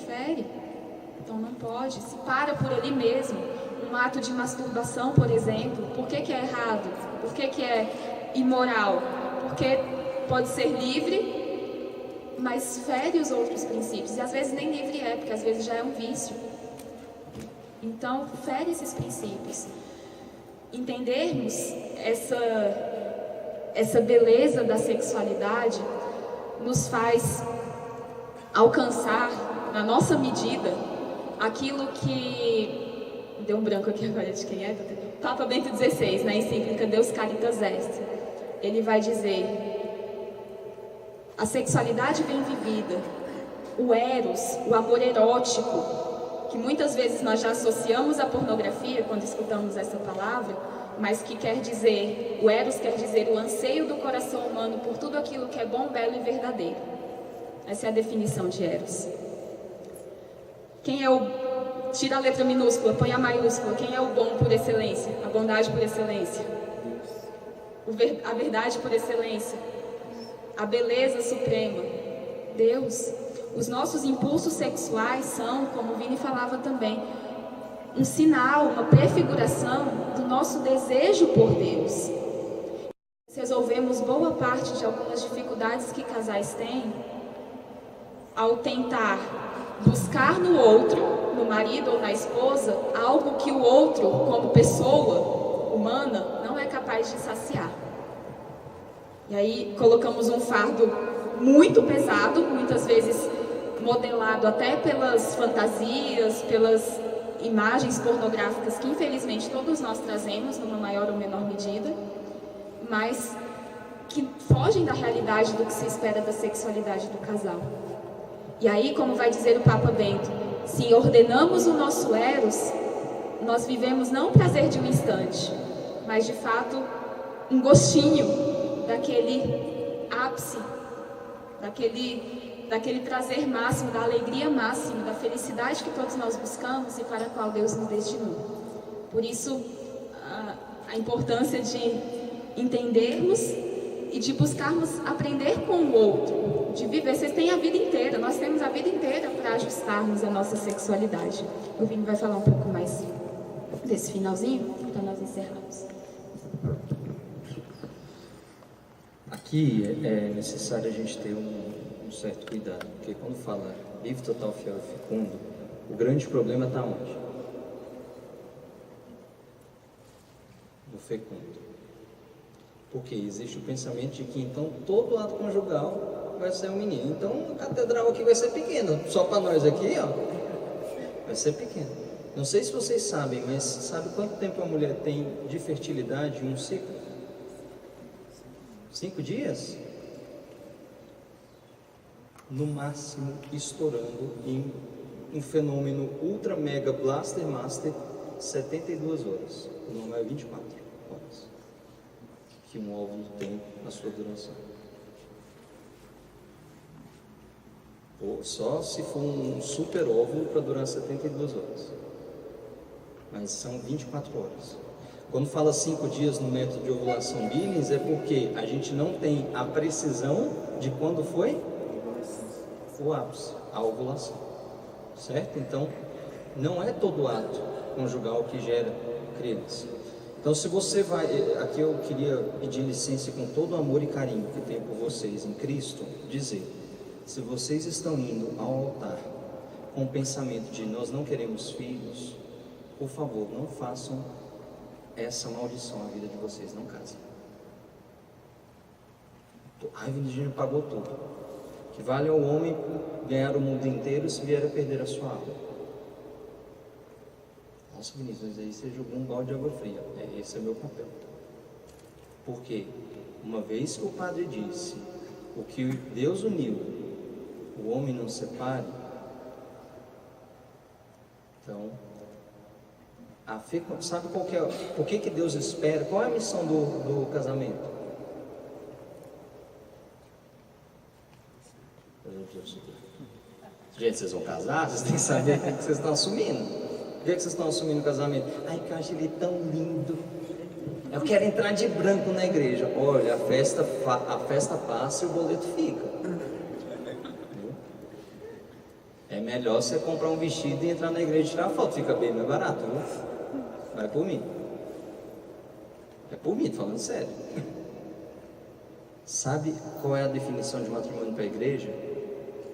Fere. Então não pode. Se para por ali mesmo. Um ato de masturbação, por exemplo, por que é errado? Por que é imoral? Porque pode ser livre, mas fere os outros princípios. E às vezes nem livre é, porque às vezes já é um vício. Então, fere esses princípios. Entendermos essa beleza da sexualidade nos faz alcançar, na nossa medida, aquilo que... Deu um branco aqui agora de quem é? Papa Bento XVI, na encíclica Deus Caritas Est. Ele vai dizer: a sexualidade bem vivida, o eros, o amor erótico, que muitas vezes nós já associamos à pornografia quando escutamos essa palavra, mas que quer dizer, o eros quer dizer o anseio do coração humano por tudo aquilo que é bom, belo e verdadeiro. Essa é a definição de eros. Quem é o... Tira a letra minúscula, põe a maiúscula. Quem é o bom por excelência? A bondade por excelência. A verdade por excelência. A beleza suprema. Deus. Os nossos impulsos sexuais são, como o Vini falava também, um sinal, uma prefiguração do nosso desejo por Deus. Resolvemos boa parte de algumas dificuldades que casais têm ao tentar buscar no outro, no marido ou na esposa, algo que o outro, como pessoa humana, não é capaz de saciar. E aí colocamos um fardo muito pesado, muitas vezes modelado até pelas fantasias, pelas imagens pornográficas que infelizmente todos nós trazemos, numa maior ou menor medida, mas que fogem da realidade do que se espera da sexualidade do casal. E aí, como vai dizer o Papa Bento, se ordenamos o nosso eros, nós vivemos não o prazer de um instante, mas de fato um gostinho daquele ápice, daquele prazer máximo, da alegria máxima, da felicidade que todos nós buscamos e para a qual Deus nos destinou. Por isso, a importância de entendermos e de buscarmos aprender com o outro, de viver. Vocês têm a vida inteira, nós temos a vida inteira para ajustarmos a nossa sexualidade. O Vini vai falar um pouco mais desse finalzinho, para nós encerrarmos. Aqui é necessário a gente ter um certo cuidado, porque quando fala livre, total, fiel e fecundo, o grande problema está onde? No fecundo. Porque existe o pensamento de que então todo ato conjugal vai ser um menino. Então a catedral aqui vai ser pequena, só para nós aqui, ó, vai ser pequena. Não sei se vocês sabem, mas sabe quanto tempo a mulher tem de fertilidade em um ciclo? 5 dias? No máximo, estourando em um fenômeno ultra mega blaster master, 72 horas. Não é 24 horas que um óvulo tem a sua duração. Ou só se for um super óvulo para durar 72 horas. Mas são 24 horas. Quando fala 5 dias no método de ovulação Billings, é porque a gente não tem a precisão de quando foi o ápice, a ovulação. Certo? Então, não é todo ato conjugal que gera criança. Então, se você vai... Aqui eu queria pedir licença com todo o amor e carinho que tenho por vocês em Cristo, dizer, se vocês estão indo ao altar com o pensamento de nós não queremos filhos, por favor, não façam essa maldição à vida de vocês, não casem. Ai, Vinícius pagou tudo. Que vale ao homem ganhar o mundo inteiro se vier a perder a sua alma. Nossa, Vinícius, aí você jogou um balde de água fria. Esse é meu papel. Porque uma vez que o padre disse, o que Deus uniu, o homem não separe, então, sabe qual que é, por que Deus espera? Qual é a missão do casamento? Gente, vocês vão casar? Vocês têm que saber o que vocês estão assumindo. Por que vocês estão assumindo o casamento? Ai, que eu acho ele tão lindo. Eu quero entrar de branco na igreja. Olha, a festa passa e o boleto fica. É melhor você comprar um vestido e entrar na igreja e tirar foto. Fica bem mais barato, viu? Vai por mim. É por mim, tô falando sério. Sabe qual é a definição de matrimônio para a igreja?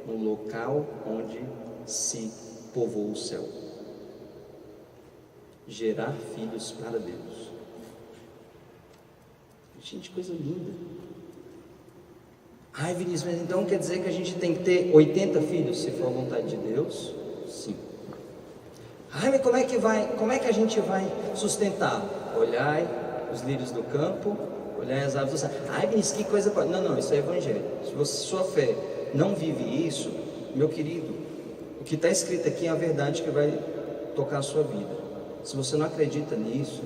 Um local onde se povoa o céu. Gerar filhos para Deus. Gente, coisa linda. Ai, Vinícius, mas então quer dizer que a gente tem que ter 80 filhos, se for a vontade de Deus? Sim. Ai, mas como é que a gente vai sustentar? Olhai os lírios do campo, olhai as aves do céu. Ai, Vinícius, que coisa... Não, isso é evangelho. Se sua fé não vive isso, meu querido, o que está escrito aqui é a verdade que vai tocar a sua vida. Se você não acredita nisso,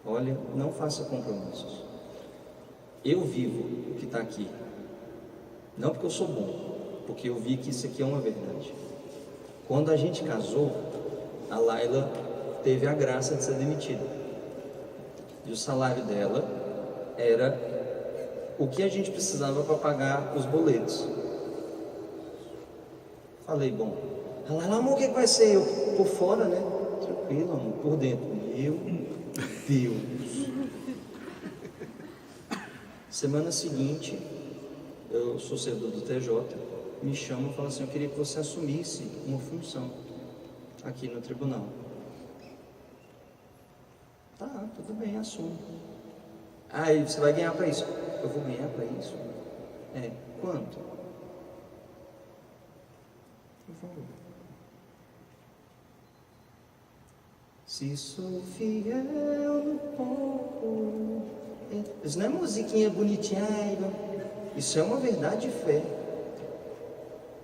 olha, não faça compromissos. Eu vivo o que está aqui, não porque eu sou bom, porque eu vi que isso aqui é uma verdade. Quando a gente casou, a Laila teve a graça de ser demitida, e o salário dela era o que a gente precisava para pagar os boletos. Falei, bom, ela, amor, o que vai ser? Eu, por fora, né? Tranquilo, amor, por dentro. Meu Deus! Semana seguinte, eu sou servidor do TJ, me chamam e falam assim, eu queria que você assumisse uma função aqui no tribunal. Tá, tudo bem, assumo. Aí você vai ganhar para isso. Eu vou ganhar para isso? Quanto? Por favor. Se sou fiel no pouco. Isso não é musiquinha bonitinha, isso é uma verdade de fé.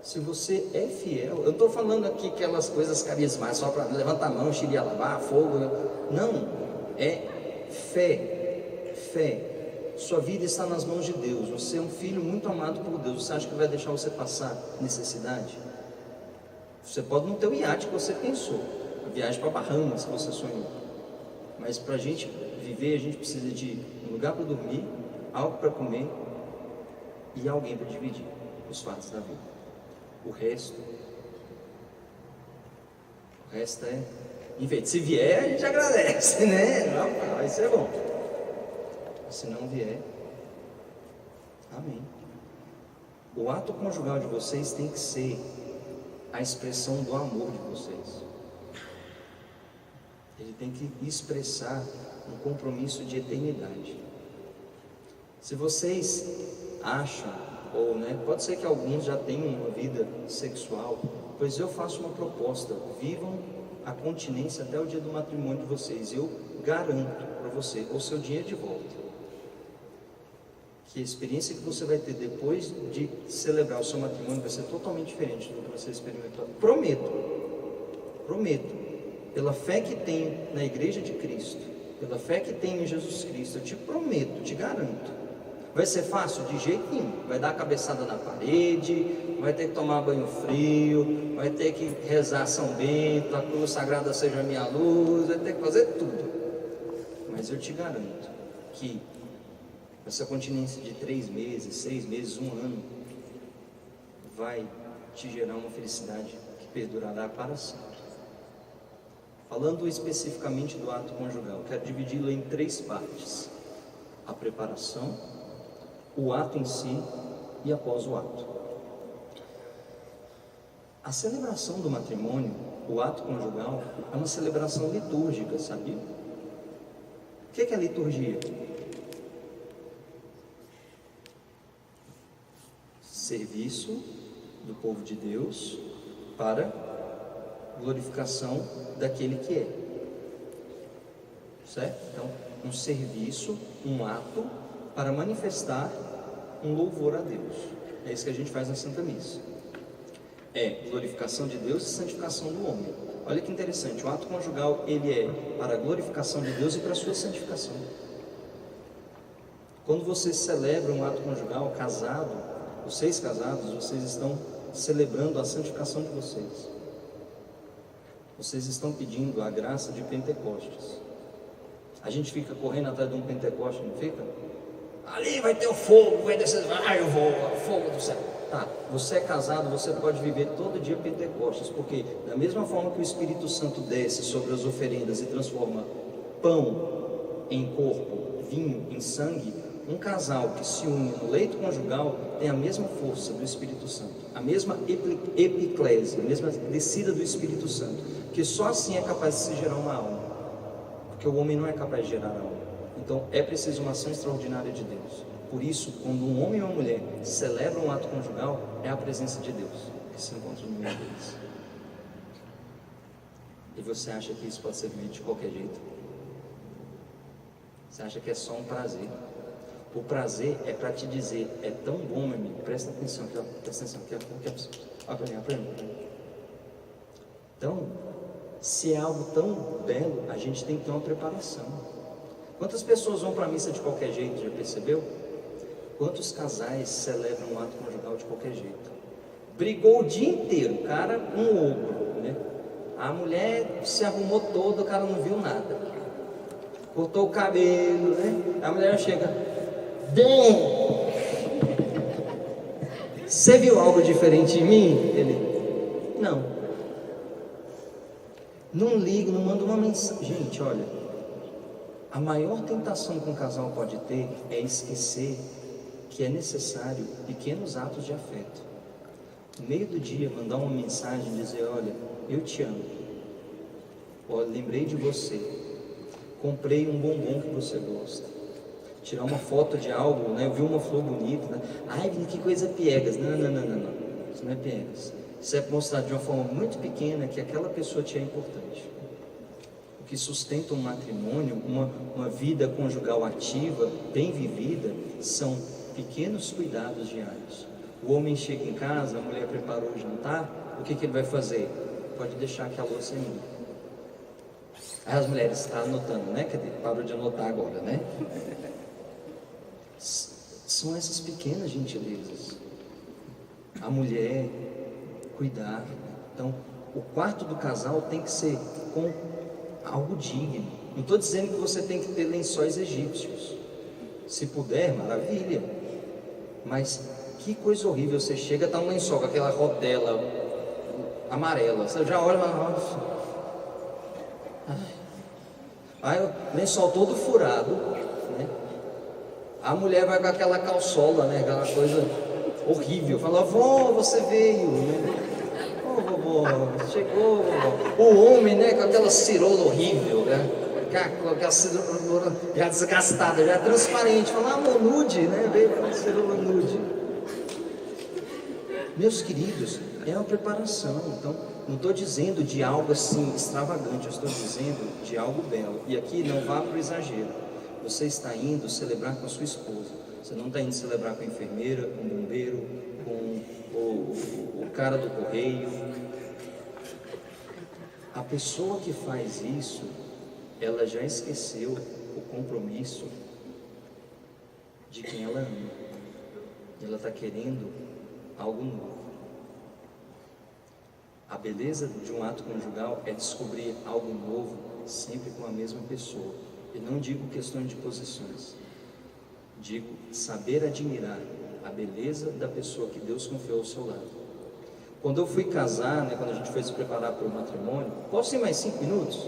Se você é fiel, eu estou falando aqui aquelas coisas carismáticas, só para levantar a mão, xirialabá, fogo. Não, é fé. Fé. Sua vida está nas mãos de Deus. Você é um filho muito amado por Deus. Você acha que vai deixar você passar necessidade? Você pode não ter o iate que você pensou, a viagem para Bahamas que você sonhou. Mas para a gente viver, a gente precisa de um lugar para dormir, algo para comer e alguém para dividir os fatos da vida. O resto é, enfim, se vier a gente agradece, né? Vai ser bom. Se não vier, amém. O ato conjugal de vocês tem que ser a expressão do amor de vocês. Ele tem que expressar um compromisso de eternidade. Se vocês acham, ou pode ser que alguns já tenham uma vida sexual, pois eu faço uma proposta: vivam a continência até o dia do matrimônio de vocês. Eu garanto para você o seu dinheiro de volta. Que a experiência que você vai ter depois de celebrar o seu matrimônio vai ser totalmente diferente do que você experimentou. Prometo, pela fé que tenho na Igreja de Cristo, pela fé que tenho em Jesus Cristo, eu te prometo, te garanto. Vai ser fácil? De jeito nenhum. Vai dar a cabeçada na parede, vai ter que tomar banho frio, vai ter que rezar São Bento, a cruz sagrada seja a minha luz, vai ter que fazer tudo. Mas eu te garanto que essa continência de 3 meses, 6 meses, 1 ano, vai te gerar uma felicidade que perdurará para sempre. Falando especificamente do ato conjugal, quero dividi-lo em 3 partes: a preparação, o ato em si e após o ato. A celebração do matrimônio, o ato conjugal, é uma celebração litúrgica, sabia? O que é a liturgia? Serviço do povo de Deus para glorificação daquele que é. Certo? Então, um serviço, um ato para manifestar um louvor a Deus. É isso que a gente faz na Santa Missa. É glorificação de Deus e santificação do homem. Olha que interessante, o ato conjugal, ele é para a glorificação de Deus e para a sua santificação. Quando vocês celebram um ato conjugal, casado, vocês casados, vocês estão celebrando a santificação de vocês. Vocês estão pedindo a graça de Pentecostes. A gente fica correndo atrás de um Pentecoste, não fica? Ali vai ter o fogo, vai descer, eu vou, o fogo do céu. Tá, você é casado, você pode viver todo dia Pentecostes, porque da mesma forma que o Espírito Santo desce sobre as oferendas e transforma pão em corpo, vinho em sangue, um casal que se une no leito conjugal tem a mesma força do Espírito Santo, a mesma epiclésia, a mesma descida do Espírito Santo, que só assim é capaz de se gerar uma alma, porque o homem não é capaz de gerar alma. Então é preciso uma ação extraordinária de Deus. Por isso, quando um homem e uma mulher celebram um ato conjugal, é a presença de Deus que se encontra no meio deles. E você acha que isso pode ser vivido de qualquer jeito? Você acha que é só um prazer? O prazer é para te dizer, é tão bom, meu amigo, presta atenção aqui, ó, presta atenção aqui, ó, olha para mim. Então, se é algo tão belo, a gente tem que ter uma preparação. Quantas pessoas vão para a missa de qualquer jeito, já percebeu? Quantos casais celebram um ato conjugal de qualquer jeito? Brigou o dia inteiro, o cara um ogro, né? A mulher se arrumou toda, o cara não viu nada. Cortou o cabelo, né? A mulher chega, bem, você viu algo diferente em mim? Ele, não ligo, não manda uma mensagem. Gente, olha, a maior tentação que um casal pode ter é esquecer que é necessário pequenos atos de afeto. No meio do dia, mandar uma mensagem e dizer, olha, eu te amo, olha, lembrei de você, comprei um bombom que você gosta, tirar uma foto de algo, né? Eu vi uma flor bonita, né? Ai, que coisa piegas. Não, isso não é piegas, Você é mostrado de uma forma muito pequena que aquela pessoa te é importante. O que sustenta um matrimônio, uma vida conjugal ativa, bem vivida, são pequenos cuidados diários. O homem chega em casa, a mulher preparou o jantar, o que ele vai fazer? Pode deixar que a louça é minha. Aí as mulheres estão anotando, né? Que parou de anotar agora, né? São essas pequenas gentilezas. A mulher cuidar. Então, o quarto do casal tem que ser com algo digno. Não estou dizendo que você tem que ter lençóis egípcios. Se puder, maravilha. Mas que coisa horrível, você chega, tá um lençol com aquela rodela amarela, você já olha e fala, nossa. Aí o lençol todo furado, né? A mulher vai com aquela calçola, né? Aquela coisa horrível, fala, vó, você veio, né? Ô, vovó, chegou, vovó. O homem, né, com aquela cirola horrível, né? Com aquela cirola já desgastada, já transparente, fala, amor, nude, né? Veio com a cirola nude. Meus queridos, é uma preparação. Então, não estou dizendo de algo assim extravagante, eu estou dizendo de algo belo. E aqui não vá para o exagero. Você está indo celebrar com a sua esposa. Você não está indo celebrar com a enfermeira, com o bombeiro, com o cara do correio. A pessoa que faz isso, ela já esqueceu o compromisso de quem ela ama. E ela está querendo algo novo. A beleza de um ato conjugal é descobrir algo novo sempre com a mesma pessoa. E não digo questões de posições. Digo saber admirar a beleza da pessoa que Deus confiou ao seu lado. Quando eu fui casar, né, quando a gente foi se preparar para o matrimônio, posso ir mais 5 minutos?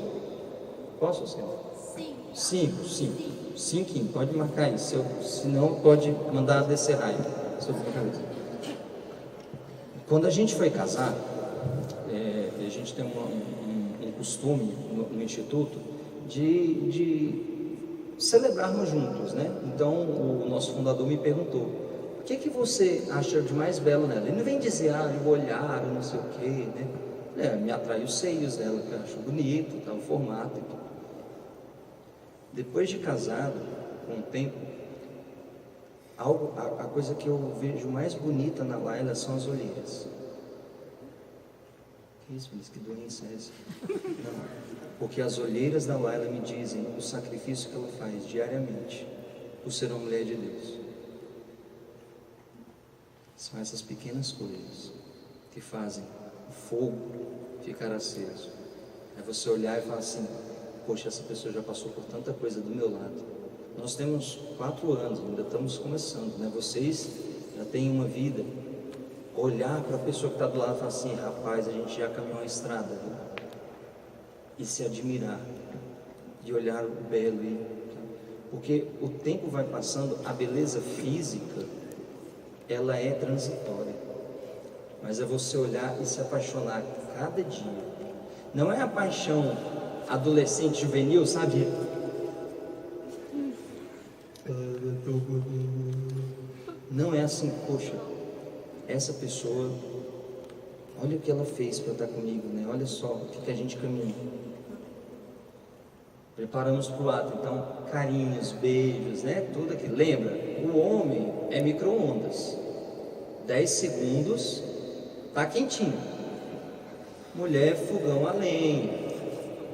Posso, senhor? Sim. 5, pode marcar aí. Se não, pode mandar descer raio sobre a cabeça. Quando a gente foi casar, a gente tem um costume no Instituto de celebrarmos juntos, né? Então o nosso fundador me perguntou: o que você acha de mais belo nela? Ele não vem dizer, o olhar, não sei o quê, né? Me atrai os seios dela, que eu acho bonito, tá, o formato e tudo. Depois de casado, com o tempo, a coisa que eu vejo mais bonita na Laila são as olheiras. Que isso, Feliz? Que doença é essa? Não, porque as olheiras da Laila me dizem o sacrifício que ela faz diariamente por ser uma mulher de Deus. São essas pequenas coisas que fazem o fogo ficar aceso. É você olhar e falar assim: poxa, essa pessoa já passou por tanta coisa do meu lado. Nós temos 4 anos, ainda estamos começando, né? Vocês já têm uma vida. Olhar para a pessoa que está do lado e falar assim: rapaz, a gente já caminhou a estrada, viu? E se admirar, de olhar o belo, porque o tempo vai passando, a beleza física, ela é transitória, mas é você olhar e se apaixonar cada dia. Não é a paixão adolescente, juvenil, sabe? Não é assim, poxa, essa pessoa, olha o que ela fez para estar comigo, né? Olha só o que a gente caminha. Preparamos para o ato, então, carinhos, beijos, né? Tudo aquilo. Lembra, o homem é micro-ondas. 10 segundos, tá quentinho. Mulher, fogão a lenha.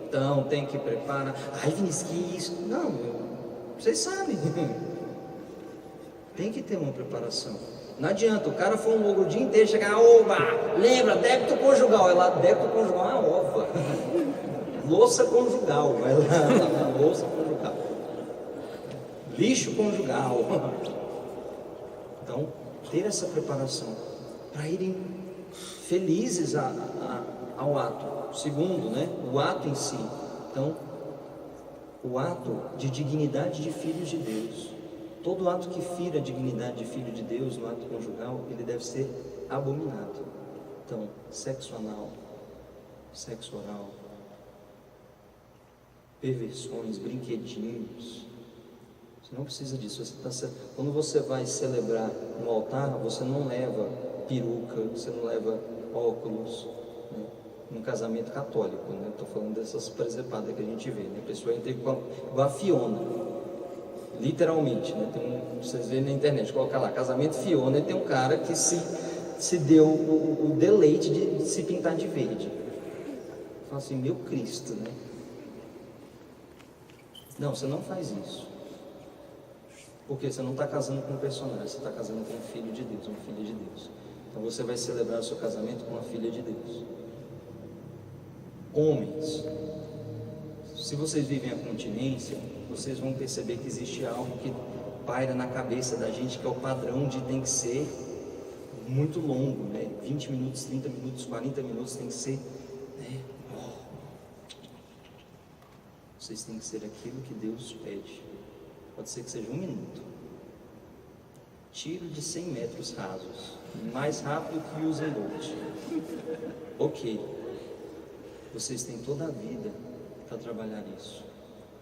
Então, tem que preparar. Ai, Vinícius, que isso? Não, vocês sabem. Tem que ter uma preparação. Não adianta, o cara for um ogro o dia inteiro, chegar, oba, lembra, débito conjugal. É lá, débito conjugal é uma ova. Louça conjugal, vai lá, louça conjugal. Lixo conjugal. Então, ter essa preparação para irem felizes ao ato. Segundo, né, o ato em si. Então, o ato de dignidade de filhos de Deus. Todo ato que fira a dignidade de filho de Deus no ato conjugal, ele deve ser abominado. Então, sexo anal, sexo oral, perversões, brinquedinhos. Você não precisa disso. Quando você vai celebrar no altar, você não leva peruca, você não leva óculos, né? Num casamento católico, né? Estou falando dessas presepadas que a gente vê, né? A pessoa entra igual a Fiona, literalmente, né? Vocês veem na internet, colocar lá, casamento Fiona, e tem um cara que se deu o deleite de se pintar de verde. Fala assim, meu Cristo, né? Não, você não faz isso. Porque você não está casando com um personagem, você está casando com um filho de Deus, uma filha de Deus. Então você vai celebrar o seu casamento com uma filha de Deus. Homens, se vocês vivem a continência, vocês vão perceber que existe algo que paira na cabeça da gente, que é o padrão de tem que ser muito longo, né? 20 minutos, 30 minutos, 40 minutos, tem que ser, né? Vocês têm que ser aquilo que Deus pede. Pode ser que seja 1 minuto. Tiro de 100 metros rasos, mais rápido que o Usain Bolt. Ok. Vocês têm toda a vida para trabalhar isso.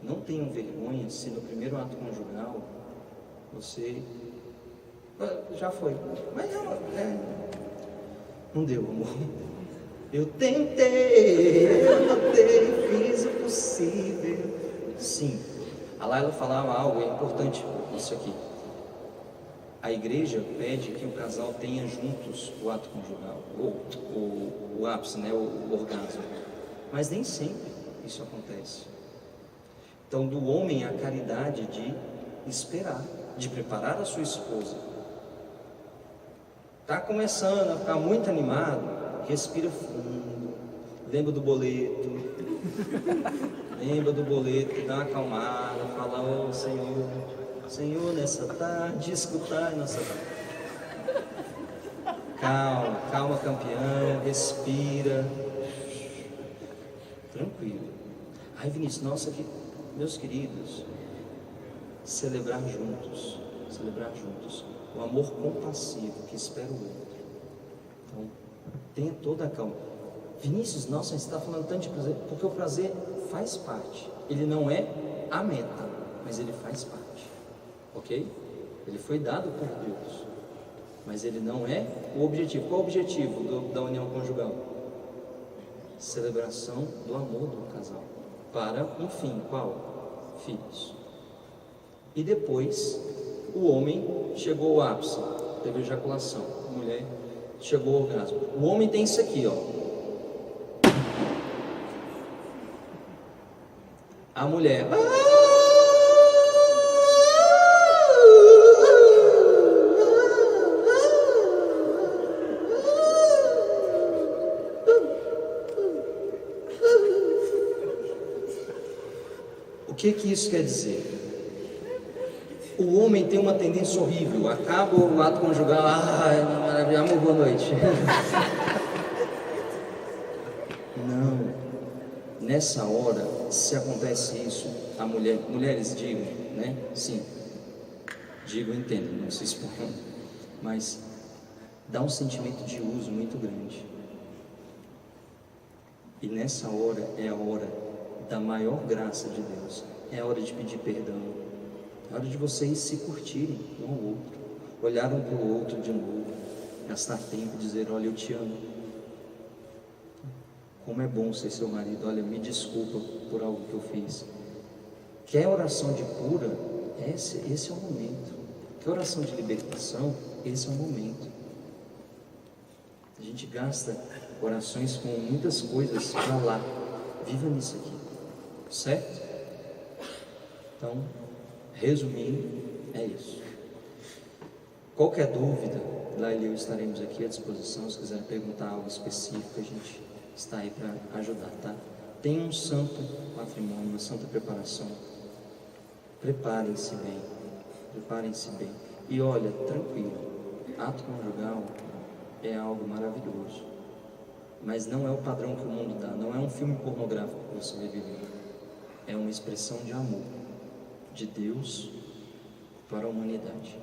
Não tenham vergonha se no primeiro ato conjugal você já foi, mas não deu, amor. Eu tentei, eu lutei, fiz o possível. Sim, a Laila falava algo, é importante isso aqui. A igreja pede que o casal tenha juntos o ato conjugal, o ápice, né, o orgasmo. Mas nem sempre isso acontece. Então, do homem a caridade de esperar, de preparar a sua esposa. Está começando a ficar muito animado, respira fundo, lembra do boleto, dá uma acalmada, fala, ô Senhor, nessa tarde, escutai nossa tarde. Calma campeão, respira, tranquilo. Ai Vinícius, nossa, meus queridos, celebrar juntos, o amor compassivo que espera o outro. Então, tenha toda a calma. Vinícius, nossa, você está falando tanto de prazer, porque o prazer faz parte. Ele não é a meta, mas ele faz parte, ok? Ele foi dado por Deus, mas ele não é o objetivo. Qual é o objetivo da união conjugal? Celebração do amor do casal, para um fim, qual? Filhos. E depois, o homem chegou ao ápice, teve ejaculação, a mulher chegou ao orgasmo. O homem tem isso aqui, ó. A mulher. O que isso quer dizer? O homem tem uma tendência horrível, acaba o ato conjugal, maravilha, amor, boa noite. Não, nessa hora, se acontece isso, a mulheres digam, né? Sim, digam, entendam, não se exponham, mas dá um sentimento de uso muito grande. E nessa hora é a hora da maior graça de Deus, é a hora de pedir perdão, é a hora de vocês se curtirem um ao outro, olhar um para o outro de novo, gastar tempo e dizer, olha, eu te amo. Como é bom ser seu marido, olha, me desculpa por algo que eu fiz. Quer oração de cura? Esse é o momento. Quer oração de libertação? Esse é o momento. A gente gasta orações com muitas coisas para lá. Viva nisso aqui, certo? Então, resumindo, é isso. Qualquer dúvida, lá e eu estaremos aqui à disposição. Se quiser perguntar algo específico, a gente está aí para ajudar, tá? Tenha um santo matrimônio, uma santa preparação. Preparem-se bem. E olha, tranquilo, ato conjugal é algo maravilhoso, mas não é o padrão que o mundo dá, não é um filme pornográfico que você vai viver, é uma expressão de amor de Deus para a humanidade.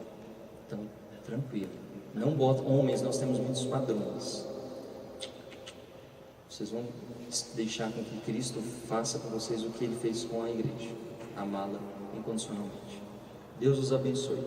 Então, tranquilo, não bota, homens, nós temos muitos padrões, vocês vão deixar com que Cristo faça com vocês o que Ele fez com a igreja, amá-la incondicionalmente. Deus os abençoe.